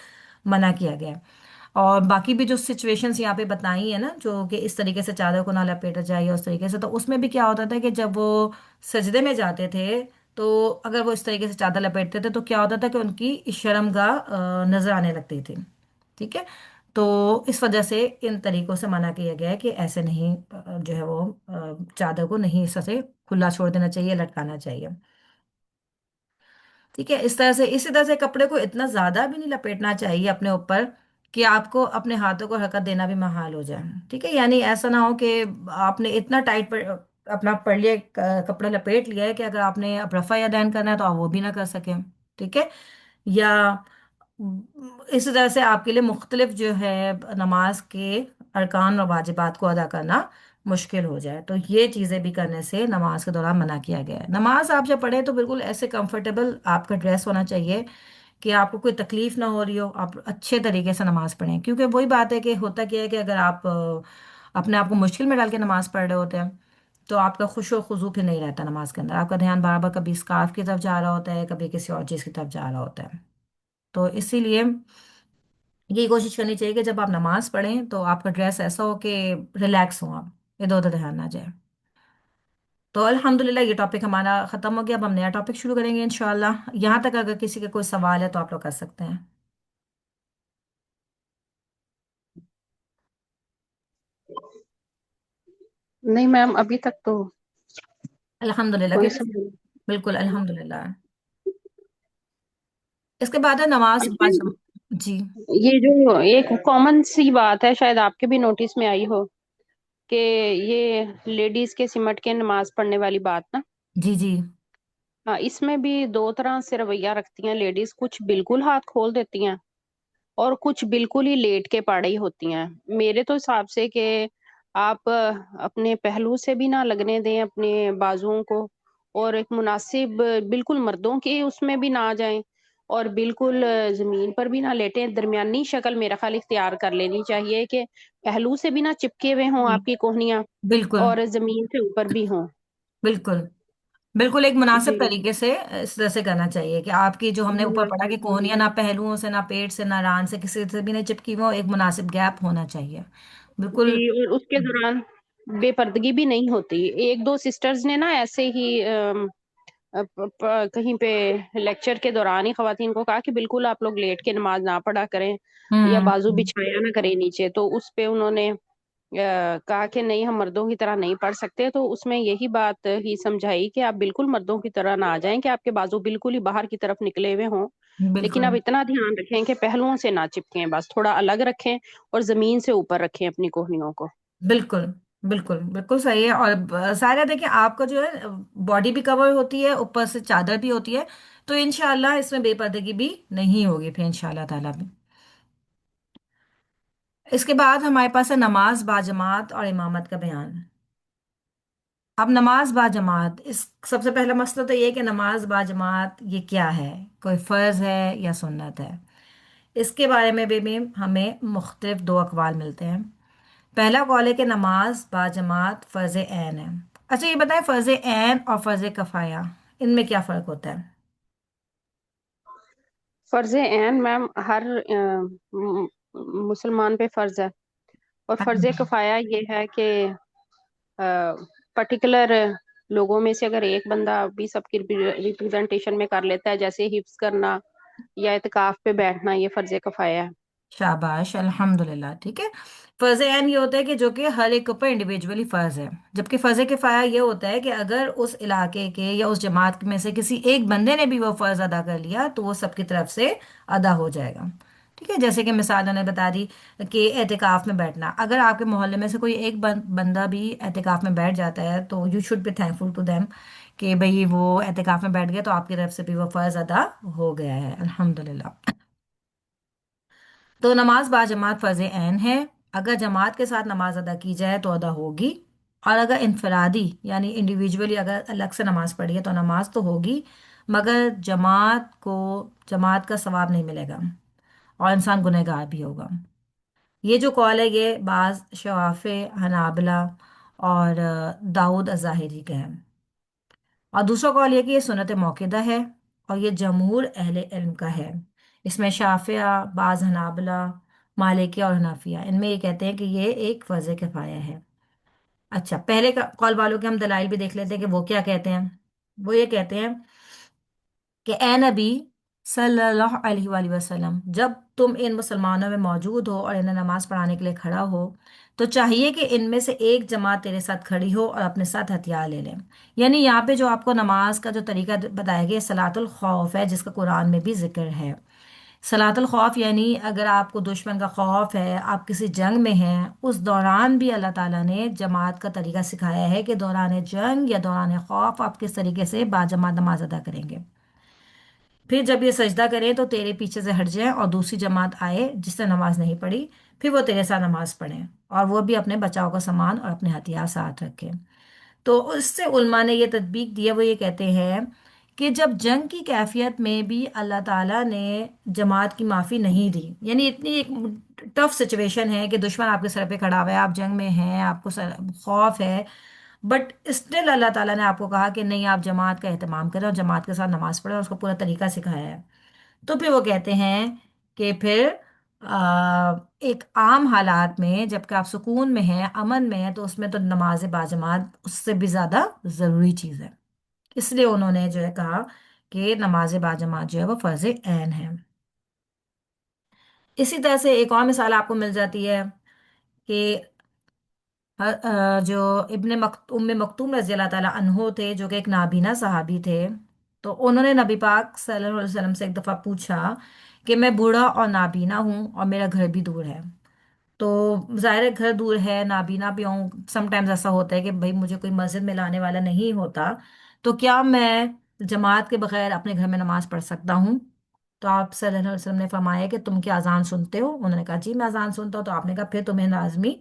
S1: मना किया गया है। और बाकी भी जो सिचुएशंस यहाँ पे बताई है ना, जो कि इस तरीके से चादर को ना लपेटा जाए या उस तरीके से, तो उसमें भी क्या होता था कि जब वो सजदे में जाते थे तो अगर वो इस तरीके से चादर लपेटते थे तो क्या होता था कि उनकी शर्मगाह नजर आने लगती थी। ठीक है, तो इस वजह से इन तरीकों से मना किया गया है कि ऐसे नहीं जो है वो चादर को नहीं इस तरह से खुला छोड़ देना चाहिए, लटकाना चाहिए। ठीक है, इस तरह से इसी तरह से कपड़े को इतना ज्यादा भी नहीं लपेटना चाहिए अपने ऊपर कि आपको अपने हाथों को हरकत देना भी महाल हो जाए। ठीक है, यानी ऐसा ना हो कि आपने इतना टाइट पर अपना पड़ लिया, कपड़ा लपेट लिया है कि अगर आपने अब रफा या दैन करना है तो आप वो भी ना कर सकें। ठीक है, या इस तरह से आपके लिए मुख्तलिफ जो है नमाज के अरकान और वाजिबात को अदा करना मुश्किल हो जाए, तो ये चीज़ें भी करने से नमाज के दौरान मना किया गया है। नमाज आप जब पढ़े तो बिल्कुल ऐसे कंफर्टेबल आपका ड्रेस होना चाहिए कि आपको कोई तकलीफ ना हो रही हो, आप अच्छे तरीके से नमाज पढ़ें। क्योंकि वही बात है कि होता क्या है कि अगर आप अपने आप को मुश्किल में डाल के नमाज पढ़ रहे होते हैं तो आपका खुशो खुजू फिर नहीं रहता नमाज के अंदर। आपका ध्यान बार बार कभी स्कार्फ की तरफ जा रहा होता है, कभी किसी और चीज़ की तरफ जा रहा होता है। तो इसीलिए ये कोशिश करनी चाहिए कि जब आप नमाज पढ़ें तो आपका ड्रेस ऐसा हो कि रिलैक्स हो, आप इधर उधर ध्यान ना जाए। तो अल्हम्दुलिल्लाह ये टॉपिक हमारा ख़त्म हो गया। अब हम नया टॉपिक शुरू करेंगे इंशाल्लाह। यहाँ तक अगर किसी के कोई सवाल है तो आप लोग कर सकते हैं।
S2: नहीं मैम, अभी तक तो
S1: अल्हम्दुलिल्लाह,
S2: कोई
S1: क्योंकि
S2: सवाल
S1: बिल्कुल अल्हम्दुलिल्लाह। इसके बाद है नमाज
S2: अच्छा,
S1: पाँच। जी
S2: ये जो एक कॉमन सी बात है, शायद आपके भी नोटिस में आई हो, कि ये लेडीज के सिमट के नमाज पढ़ने वाली बात ना।
S1: जी जी।
S2: हाँ, इसमें भी दो तरह से रवैया रखती हैं लेडीज। कुछ बिल्कुल हाथ खोल देती हैं और कुछ बिल्कुल ही लेट के पड़ी ही होती हैं। मेरे तो हिसाब से कि आप अपने पहलू से भी ना लगने दें अपने बाजुओं को, और एक मुनासिब बिल्कुल मर्दों के उसमें भी ना जाएं, और बिल्कुल जमीन पर भी ना लेटें। दरमियानी शक्ल मेरा ख्याल इख्तियार कर लेनी चाहिए कि पहलू से भी ना चिपके हुए हों
S1: जी,
S2: आपकी कोहनियां,
S1: बिल्कुल
S2: और जमीन से ऊपर भी हों।
S1: बिल्कुल। बिल्कुल एक मुनासिब
S2: जी,
S1: तरीके से इस तरह से करना चाहिए कि आपकी जो हमने ऊपर पढ़ा कि
S2: मुनासिब।
S1: कोहनियां ना पहलुओं से, ना पेट से, ना रान से, किसी से भी नहीं चिपकी हुई हो, एक मुनासिब गैप होना चाहिए।
S2: जी,
S1: बिल्कुल।
S2: और उसके दौरान बेपर्दगी भी नहीं होती। एक दो सिस्टर्स ने ना ऐसे ही कहीं पे लेक्चर के दौरान ही खवातीन को कहा कि बिल्कुल आप लोग लेट के नमाज ना पढ़ा करें, या बाजू
S1: हम्म।
S2: बिछाया ना करें नीचे। तो उस पे उन्होंने कहा कि नहीं, हम मर्दों की तरह नहीं पढ़ सकते। तो उसमें यही बात ही समझाई कि आप बिल्कुल मर्दों की तरह ना आ जाएं कि आपके बाजू बिल्कुल ही बाहर की तरफ निकले हुए हों, लेकिन
S1: बिल्कुल
S2: आप इतना ध्यान रखें कि पहलुओं से ना चिपकें, बस थोड़ा अलग रखें और जमीन से ऊपर रखें अपनी कोहनियों को।
S1: बिल्कुल। बिल्कुल बिल्कुल सही है। और सारा देखिए आपका जो है बॉडी भी कवर होती है, ऊपर से चादर भी होती है, तो इंशाल्लाह इसमें बेपर्दगी भी नहीं होगी फिर इंशाल्लाह ताला भी। इसके बाद हमारे पास है नमाज बाजमात और इमामत का बयान। अब नमाज बाजमात, इस सबसे पहला मसला तो ये है कि नमाज बाजमात ये क्या है, कोई फ़र्ज है या सुन्नत है। इसके बारे में भी हमें मुख्तलिफ दो अकवाल मिलते हैं। पहला कौल है कि नमाज बाजमात फ़र्ज ऐन है। अच्छा ये बताएं, फ़र्ज ऐन और फ़र्ज कफ़ाया इनमें क्या फ़र्क होता है?
S2: फर्ज ऐन मैम हर मुसलमान पे फर्ज है, और फर्ज
S1: हाँ।
S2: किफाया ये है कि पर्टिकुलर लोगों में से अगर एक बंदा भी सबकी रिप्रेजेंटेशन में कर लेता है, जैसे हिफ्स करना या इत्काफ पे बैठना, ये फर्ज किफाया है।
S1: शाबाश, अल्हम्दुलिल्लाह। ठीक है। फर्ज ऐन ये होता है कि जो कि हर एक के ऊपर इंडिविजुअली फर्ज है, जबकि फर्ज किफाया ये होता है कि अगर उस इलाके के या उस जमात में से किसी एक बंदे ने भी वो फर्ज अदा कर लिया तो वो सबकी तरफ से अदा हो जाएगा। ठीक है। जैसे कि मिसाल उन्होंने बता दी कि एहतिकाफ में बैठना, अगर आपके मोहल्ले में से कोई एक बंदा भी एहतिकाफ में बैठ जाता है तो you should be thankful to them कि भाई वो एहतिकाफ में बैठ गया, तो आपकी तरफ से भी वो फर्ज अदा हो गया है, अल्हम्दुलिल्लाह। तो नमाज बाजमात फ़र्ज़ ऐन है। अगर जमात के साथ नमाज अदा की जाए तो अदा होगी, और अगर इनफरादी यानी इंडिविजुअली अगर अलग से नमाज पढ़ी है तो नमाज तो होगी, मगर जमात का सवाब नहीं मिलेगा और इंसान गुनहगार भी होगा। ये जो कॉल है ये बाज़ शवाफ़े, हनाबला और दाऊद अज़ाहिरी के हैं। और दूसरा कॉल ये कि ये सुन्नत मौक़िदा है और ये जमहूर अहले इल्म का है। इसमें शाफिया, बाज़ हनाबला, मालिकिया और हनाफिया, इनमें ये कहते हैं कि ये एक फ़र्ज़ किफ़ाया है। अच्छा, पहले का कॉल वालों के हम दलाइल भी देख लेते हैं कि वो क्या कहते हैं। वो ये कहते हैं कि ए नबी सल्लल्लाहु अलैहि वसल्लम, जब तुम इन मुसलमानों में मौजूद हो और इन्हें नमाज पढ़ाने के लिए खड़ा हो तो चाहिए कि इनमें से एक जमात तेरे साथ खड़ी हो और अपने साथ हथियार ले लें। यानी यहाँ पे जो आपको नमाज का जो तरीका बताया गया सलातुल खौफ है, जिसका कुरान में भी जिक्र है। सलातुल खौफ यानी अगर आपको दुश्मन का खौफ है, आप किसी जंग में हैं, उस दौरान भी अल्लाह ताला ने जमात का तरीका सिखाया है कि दौरान जंग या दौरान खौफ आप किस तरीके से बाजमात नमाज अदा करेंगे। फिर जब ये सजदा करें तो तेरे पीछे से हट जाएं और दूसरी जमात आए जिसने नमाज नहीं पढ़ी, फिर वो तेरे साथ नमाज पढ़ें और वो भी अपने बचाव का सामान और अपने हथियार साथ रखें। तो उससे उल्मा ने ये तदबीक दिया, वो ये कहते हैं कि जब जंग की कैफियत में भी अल्लाह ताला ने जमात की माफ़ी नहीं दी, यानी इतनी एक टफ सिचुएशन है कि दुश्मन आपके सर पे खड़ा हुआ है, आप जंग में हैं, आपको खौफ है, बट स्टिल अल्लाह ताला ने आपको कहा कि नहीं, आप जमात का एहतमाम करें और जमात के साथ नमाज पढ़ें और उसका पूरा तरीका सिखाया है। तो फिर वो कहते हैं कि फिर एक आम हालात में जबकि आप सुकून में हैं, अमन में हैं, तो उसमें तो नमाज बाजमात उससे भी ज़्यादा ज़रूरी चीज़ है। इसलिए उन्होंने जो है कहा कि नमाज बाजमात जो है वो फ़र्ज़ ऐन है। इसी तरह से एक और मिसाल आपको मिल जाती है कि जो उम्मे मकतूम रज़ी अल्लाह ताला अन्हो थे, जो कि एक नाबीना सहाबी थे। तो उन्होंने नबी पाक सल्लल्लाहु अलैहि वसल्लम से एक दफ़ा पूछा कि मैं बूढ़ा और नाबीना हूँ और मेरा घर भी दूर है। तो ज़ाहिर है घर दूर है, नाबीना भी हूँ, समटाइम्स ऐसा होता है कि भाई मुझे कोई मस्जिद में लाने वाला नहीं होता, तो क्या मैं जमात के बगैर अपने घर में नमाज पढ़ सकता हूँ? तो आप सल्लल्लाहु अलैहि वसल्लम ने फरमाया कि तुम क्या अजान सुनते हो? उन्होंने कहा जी मैं अजान सुनता हूँ। तो आपने कहा फिर तुम्हें लाजमी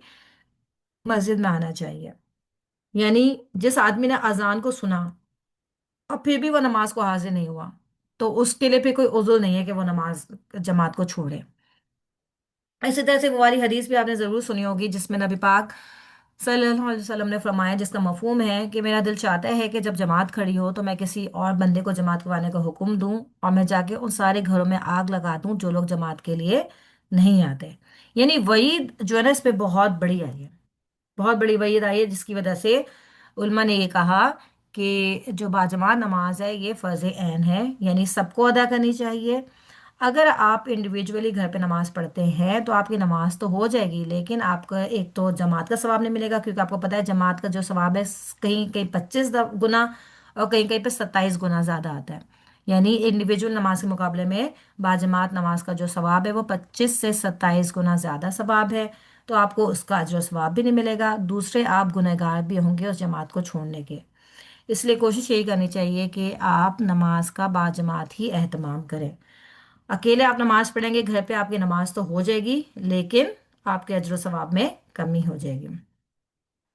S1: मस्जिद में आना चाहिए। यानी जिस आदमी ने अजान को सुना और फिर भी वो नमाज को हाजिर नहीं हुआ, तो उसके लिए फिर कोई उज़्र नहीं है कि वो नमाज जमात को छोड़े। इसी तरह से वो वाली हदीस भी आपने ज़रूर सुनी होगी जिसमें नबी पाक सल्लल्लाहु अलैहि वसल्लम ने फरमाया, जिसका मफहूम है कि मेरा दिल चाहता है कि जब जमात खड़ी हो तो मैं किसी और बंदे को जमात करवाने का हुक्म दूं और मैं जाके उन सारे घरों में आग लगा दूं जो लोग जमात के लिए नहीं आते। यानी वईद जो है ना, इस पे बहुत बड़ी आई है, बहुत बड़ी वईद आई है, जिसकी वजह से उलमा ने ये कहा कि जो बाजमात नमाज है ये फ़र्ज़ ऐन है, यानी सबको अदा करनी चाहिए। अगर आप इंडिविजुअली घर पे नमाज पढ़ते हैं तो आपकी नमाज तो हो जाएगी, लेकिन आपका एक तो जमात का सवाब नहीं मिलेगा, क्योंकि आपको पता है जमात का जो सवाब है कहीं कहीं 25 गुना और कहीं कहीं पे 27 गुना ज़्यादा आता है। यानी इंडिविजुअल नमाज के मुकाबले में बाजमात नमाज का जो सवाब है वो 25 से 27 गुना ज़्यादा सवाब है। तो आपको उसका अजर और सवाब भी नहीं मिलेगा, दूसरे आप गुनहगार भी होंगे उस जमात को छोड़ने के। इसलिए कोशिश यही करनी चाहिए कि आप नमाज का बाजमात ही एहतमाम करें। अकेले आप नमाज पढ़ेंगे घर पे, आपकी नमाज तो हो जाएगी लेकिन आपके अजर सवाब में कमी हो जाएगी।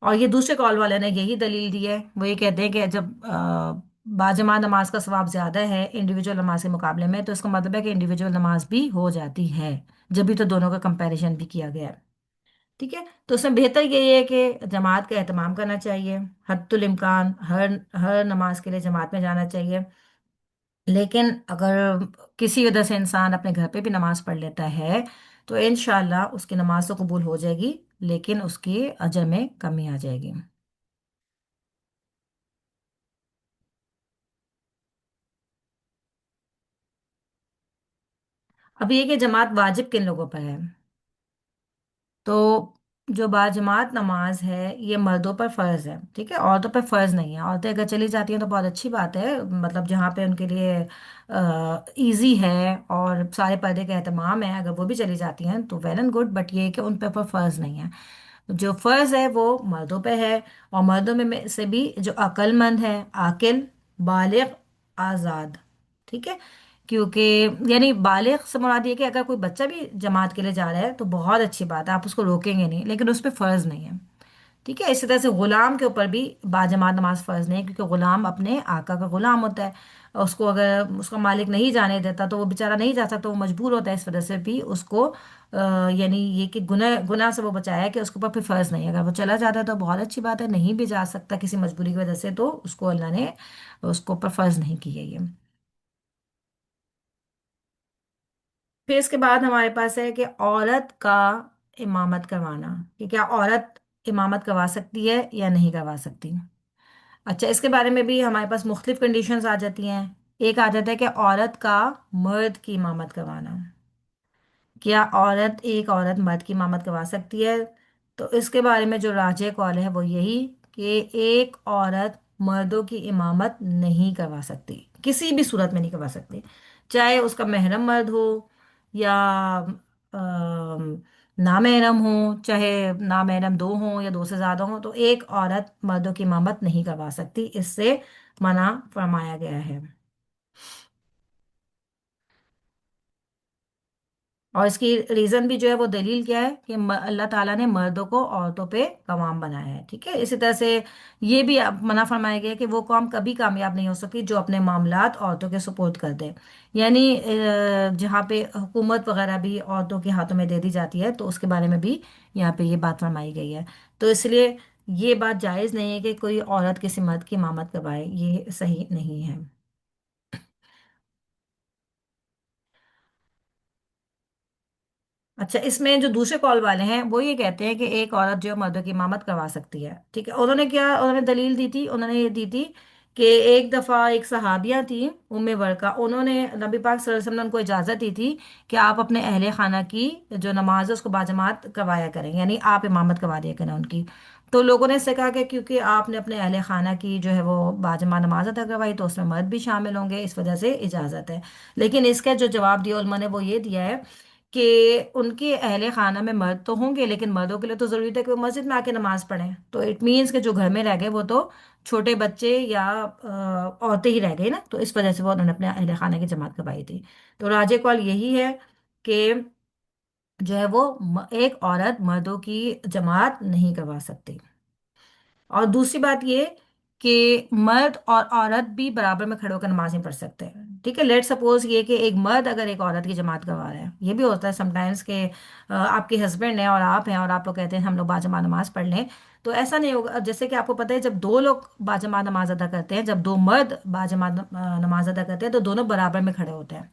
S1: और ये दूसरे कॉल वाले ने यही दलील दी है, वो ये कहते हैं कि जब बाजमात नमाज का सवाब ज़्यादा है इंडिविजुअल नमाज के मुकाबले में, तो इसका मतलब है कि इंडिविजुअल नमाज भी हो जाती है, जब भी तो दोनों का कंपैरिजन भी किया गया है। ठीक है। तो उसमें बेहतर यही है कि जमात का एहतमाम करना चाहिए, हद्दुल इम्कान हर हर नमाज के लिए जमात में जाना चाहिए। लेकिन अगर किसी वजह से इंसान अपने घर पे भी नमाज पढ़ लेता है तो इंशाल्लाह उसकी नमाज तो कबूल हो जाएगी, लेकिन उसके अजर में कमी आ जाएगी। अब ये कि जमात वाजिब किन लोगों पर है। तो जो बाजमात नमाज है ये मर्दों पर फर्ज है, ठीक है, औरतों पर फर्ज नहीं है। औरतें अगर चली जाती हैं तो बहुत अच्छी बात है, मतलब जहाँ पे उनके लिए इजी है और सारे पर्दे का एहतमाम है, अगर वो भी चली जाती हैं तो वेल एंड गुड, बट ये है कि उन पर फर्ज नहीं है। जो फर्ज है वो मर्दों पे है। और मर्दों में से भी जो अक्लमंद है, आकिल, बालिग, आज़ाद, ठीक है। क्योंकि यानी बालिग से मुराद ये कि अगर कोई बच्चा भी जमात के लिए जा रहा है तो बहुत अच्छी बात है, आप उसको रोकेंगे नहीं, लेकिन उस पर फर्ज नहीं है, ठीक है। इसी तरह से गुलाम के ऊपर भी बाजमात नमाज फर्ज नहीं है, क्योंकि गुलाम अपने आका का गुलाम होता है। और उसको अगर उसका मालिक नहीं जाने देता तो वो बेचारा नहीं जा सकता, वो मजबूर होता है, इस वजह से भी उसको यानी ये कि गुनाह गुनाह से वो बचाया है कि उसके ऊपर फिर फर्ज नहीं है। अगर वो चला जाता है तो बहुत अच्छी बात है, नहीं भी जा सकता किसी मजबूरी की वजह से तो उसको अल्लाह ने उसको ऊपर फर्ज नहीं की है ये। फिर इसके बाद हमारे पास है कि औरत का इमामत करवाना, कि क्या औरत इमामत करवा सकती है या नहीं करवा सकती। अच्छा, इसके बारे में भी हमारे पास मुख्तलिफ कंडीशंस आ जाती हैं। एक आ जाता है कि औरत का मर्द की इमामत करवाना। क्या एक औरत मर्द की इमामत करवा सकती है। तो इसके बारे में जो राजे कौल है वो यही कि एक औरत मर्दों की इमामत नहीं करवा सकती, किसी भी सूरत में नहीं करवा सकती। चाहे उसका महरम मर्द हो या नामहरम हो, चाहे नामहरम दो हों या दो से ज्यादा हों, तो एक औरत मर्दों की इमामत नहीं करवा सकती, इससे मना फरमाया गया है। और इसकी रीजन भी जो है वो दलील क्या है कि अल्लाह ताला ने मर्दों को औरतों पे कवाम बनाया है, ठीक है। इसी तरह से ये भी अब मना फरमाया गया है कि वो कौम कभी कामयाब नहीं हो सकती जो अपने मामलात औरतों के सुपुर्द कर दे। यानी जहाँ पे हुकूमत वगैरह भी औरतों के हाथों में दे दी जाती है तो उसके बारे में भी यहाँ पे ये बात फरमाई गई है। तो इसलिए ये बात जायज़ नहीं है कि कोई औरत किसी मर्द की इमामत करवाए, ये सही नहीं है। अच्छा, इसमें जो दूसरे कॉल वाले हैं वो ये कहते हैं कि एक औरत जो है मर्दों की इमामत करवा सकती है, ठीक है। उन्होंने दलील दी थी, उन्होंने ये दी थी कि एक दफ़ा एक सहाबिया थी, उम्मे वर्का, उन्होंने नबी पाक सल्लल्लाहु अलैहि वसल्लम ने उनको इजाज़त दी थी कि आप अपने अहले खाना की जो नमाज है उसको बाजमात करवाया करें, यानी आप इमामत करवा दिया करें उनकी। तो लोगों ने इससे कहा कि क्योंकि आपने अपने अहले खाना की जो है वो बाजमात नमाज अदा करवाई तो उसमें मर्द भी शामिल होंगे, इस वजह से इजाज़त है। लेकिन इसका जो जवाब दिया उलमा ने वो ये दिया है कि उनके अहले खाना में मर्द तो होंगे, लेकिन मर्दों के लिए तो ज़रूरी था कि वो मस्जिद में आके नमाज पढ़ें, तो इट मीन्स कि जो घर में रह गए वो तो छोटे बच्चे या औरतें ही रह गई ना, तो इस वजह से वो उन्होंने अपने अहले खाना की जमात करवाई थी। तो राजे कौल यही है कि जो है वो एक औरत मर्दों की जमात नहीं करवा सकती। और दूसरी बात ये कि मर्द और औरत भी बराबर में खड़े होकर नमाज नहीं पढ़ सकते हैं, ठीक है। लेट सपोज ये कि एक मर्द अगर एक औरत की जमात करवा रहा है, ये भी होता है समटाइम्स के आपके हस्बैंड हैं और आप हैं और आप लोग कहते हैं हम लोग बाजमात नमाज पढ़ लें, तो ऐसा नहीं होगा। जैसे कि आपको पता है जब दो लोग बाजमात नमाज अदा करते हैं, जब दो मर्द बाजमात नमाज अदा करते हैं तो दोनों बराबर में खड़े होते हैं,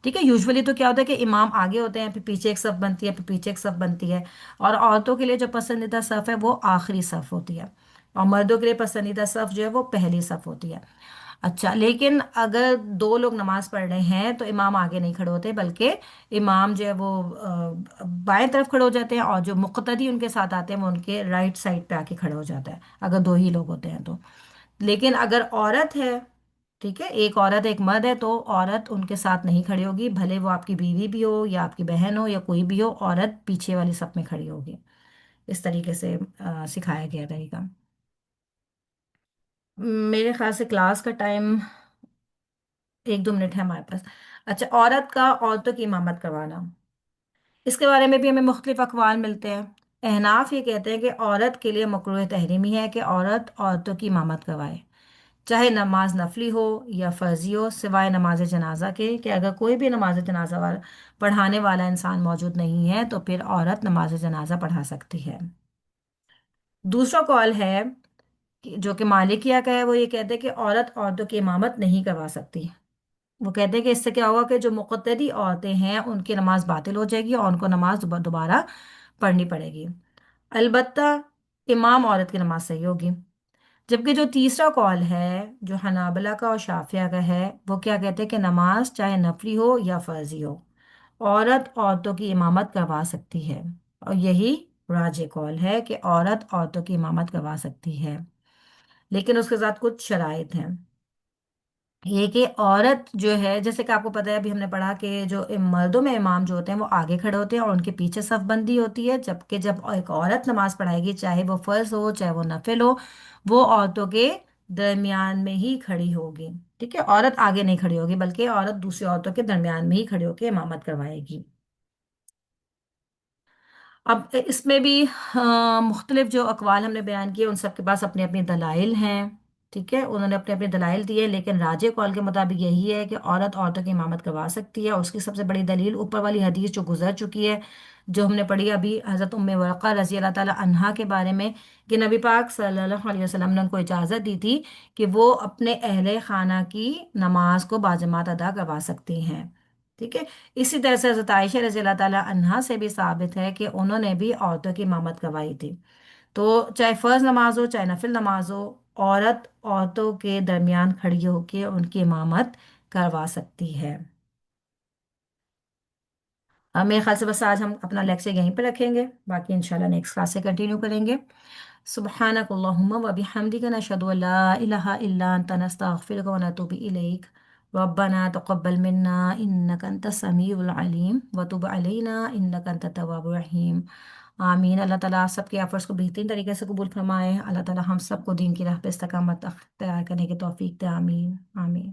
S1: ठीक है। यूजुअली तो क्या होता है कि इमाम आगे होते हैं, फिर पीछे एक सफ बनती है, फिर पीछे एक सफ बनती है। और औरतों के लिए जो पसंदीदा सफ है वो आखिरी सफ होती है, और मर्दों के लिए पसंदीदा सफ जो है वो पहली सफ होती है। अच्छा, लेकिन अगर दो लोग नमाज पढ़ रहे हैं तो इमाम आगे नहीं खड़े होते, बल्कि इमाम जो है वो बाएं तरफ खड़े हो जाते हैं, और जो मुक्तदी उनके साथ आते हैं वो उनके राइट साइड पे आके खड़े हो जाता है, अगर दो ही लोग होते हैं तो। लेकिन अगर औरत है, ठीक है, एक औरत एक मर्द है, तो औरत उनके साथ नहीं खड़ी होगी, भले वो आपकी बीवी भी हो या आपकी बहन हो या कोई भी हो, औरत पीछे वाली सफ में खड़ी होगी। इस तरीके से सिखाया गया तरीका। मेरे ख्याल से क्लास का टाइम 1-2 मिनट है हमारे पास। अच्छा, औरत का औरतों की इमामत करवाना, इसके बारे में भी हमें मुख्तलिफ अक़वाल मिलते हैं। अहनाफ ये कहते हैं कि औरत के लिए मकरूह तहरीमी है कि औरत औरतों की इमामत करवाए, चाहे नमाज नफली हो या फ़र्जी हो, सिवाय नमाज जनाजा के, कि अगर कोई भी नमाज जनाजा वाला पढ़ाने वाला इंसान मौजूद नहीं है तो फिर औरत नमाज जनाजा पढ़ा सकती है। दूसरा कॉल है जो कि मालिकिया का है, वो ये कहते हैं कि औरत औरतों की इमामत नहीं करवा सकती। वो कहते हैं कि इससे क्या होगा कि जो मुक़त्तदी औरतें हैं उनकी नमाज बातिल हो जाएगी और उनको नमाज दोबारा पढ़नी पड़ेगी। अलबत्ता इमाम औरत की नमाज सही होगी। जबकि जो तीसरा कॉल है जो हनाबला का और शाफिया का है, वो क्या कहते हैं कि नमाज चाहे नफली हो या फर्जी हो, عورت عورتوں کی امامت کروا سکتی ہے، اور یہی راج قول ہے کہ عورت عورتوں کی امامت کروا سکتی ہے، لیکن اس کے ساتھ کچھ شرائط ہیں۔ یہ کہ عورت جو ہے، جیسے کہ آپ کو پتہ ہے، ابھی ہم نے پڑھا کہ جو مردوں میں امام جو ہوتے ہیں وہ آگے کھڑے ہوتے ہیں اور ان کے پیچھے صف بندی ہوتی ہے، جبکہ جب ایک عورت نماز پڑھائے گی، چاہے وہ فرض ہو چاہے وہ نفل ہو، وہ عورتوں کے درمیان میں ہی کھڑی ہوگی۔ ٹھیک ہے، عورت آگے نہیں کھڑی ہوگی بلکہ عورت دوسری عورتوں کے درمیان میں ہی کھڑی ہو کے امامت کروائے گی۔ اب اس میں بھی مختلف جو اقوال ہم نے بیان کیے، ان سب کے پاس اپنے اپنے دلائل ہیں۔ ٹھیک ہے، انہوں نے اپنے اپنے دلائل دیے، لیکن راجح قول کے مطابق یہی ہے کہ عورت عورتوں کی امامت کروا سکتی ہے، اور اس کی سب سے بڑی دلیل اوپر والی حدیث جو گزر چکی ہے، جو ہم نے پڑھی ابھی حضرت ام ورقہ رضی اللہ تعالی عنہا کے بارے میں، کہ نبی پاک صلی اللہ علیہ وسلم نے ان کو اجازت دی تھی کہ وہ اپنے اہل خانہ کی نماز کو باجماعت ادا کروا سکتی ہیں۔ ٹھیک ہے، اسی طرح سے حضرت عائشہ رضی اللہ تعالی عنہا سے بھی ثابت ہے کہ انہوں نے بھی عورتوں کی امامت کروائی تھی۔ تو چاہے فرض نماز ہو چاہے نفل نماز ہو، عورت عورتوں کے درمیان کھڑی ہو کے ان کی امامت کروا سکتی ہے۔ اب میرے خیال سے بس آج ہم اپنا لیکچر یہیں پہ رکھیں گے، باقی انشاءاللہ نیکسٹ کلاس سے کنٹینیو کریں گے۔ سبحانک اللہم و بحمدک، نشہد ان لا الہ الا انت، نستغفرک و نتوب الیک۔ ربنا تقبل منا انک انت السمیع العلیم وتب علینا انک انت التواب الرحیم۔ آمین۔ اللہ تعالیٰ آپ سب کے ایفرٹس کو بہترین طریقے سے قبول فرمائے۔ اللہ تعالیٰ ہم سب کو دین کی راہ پہ استقامت اختیار کرنے کی توفیق دے۔ آمین آمین۔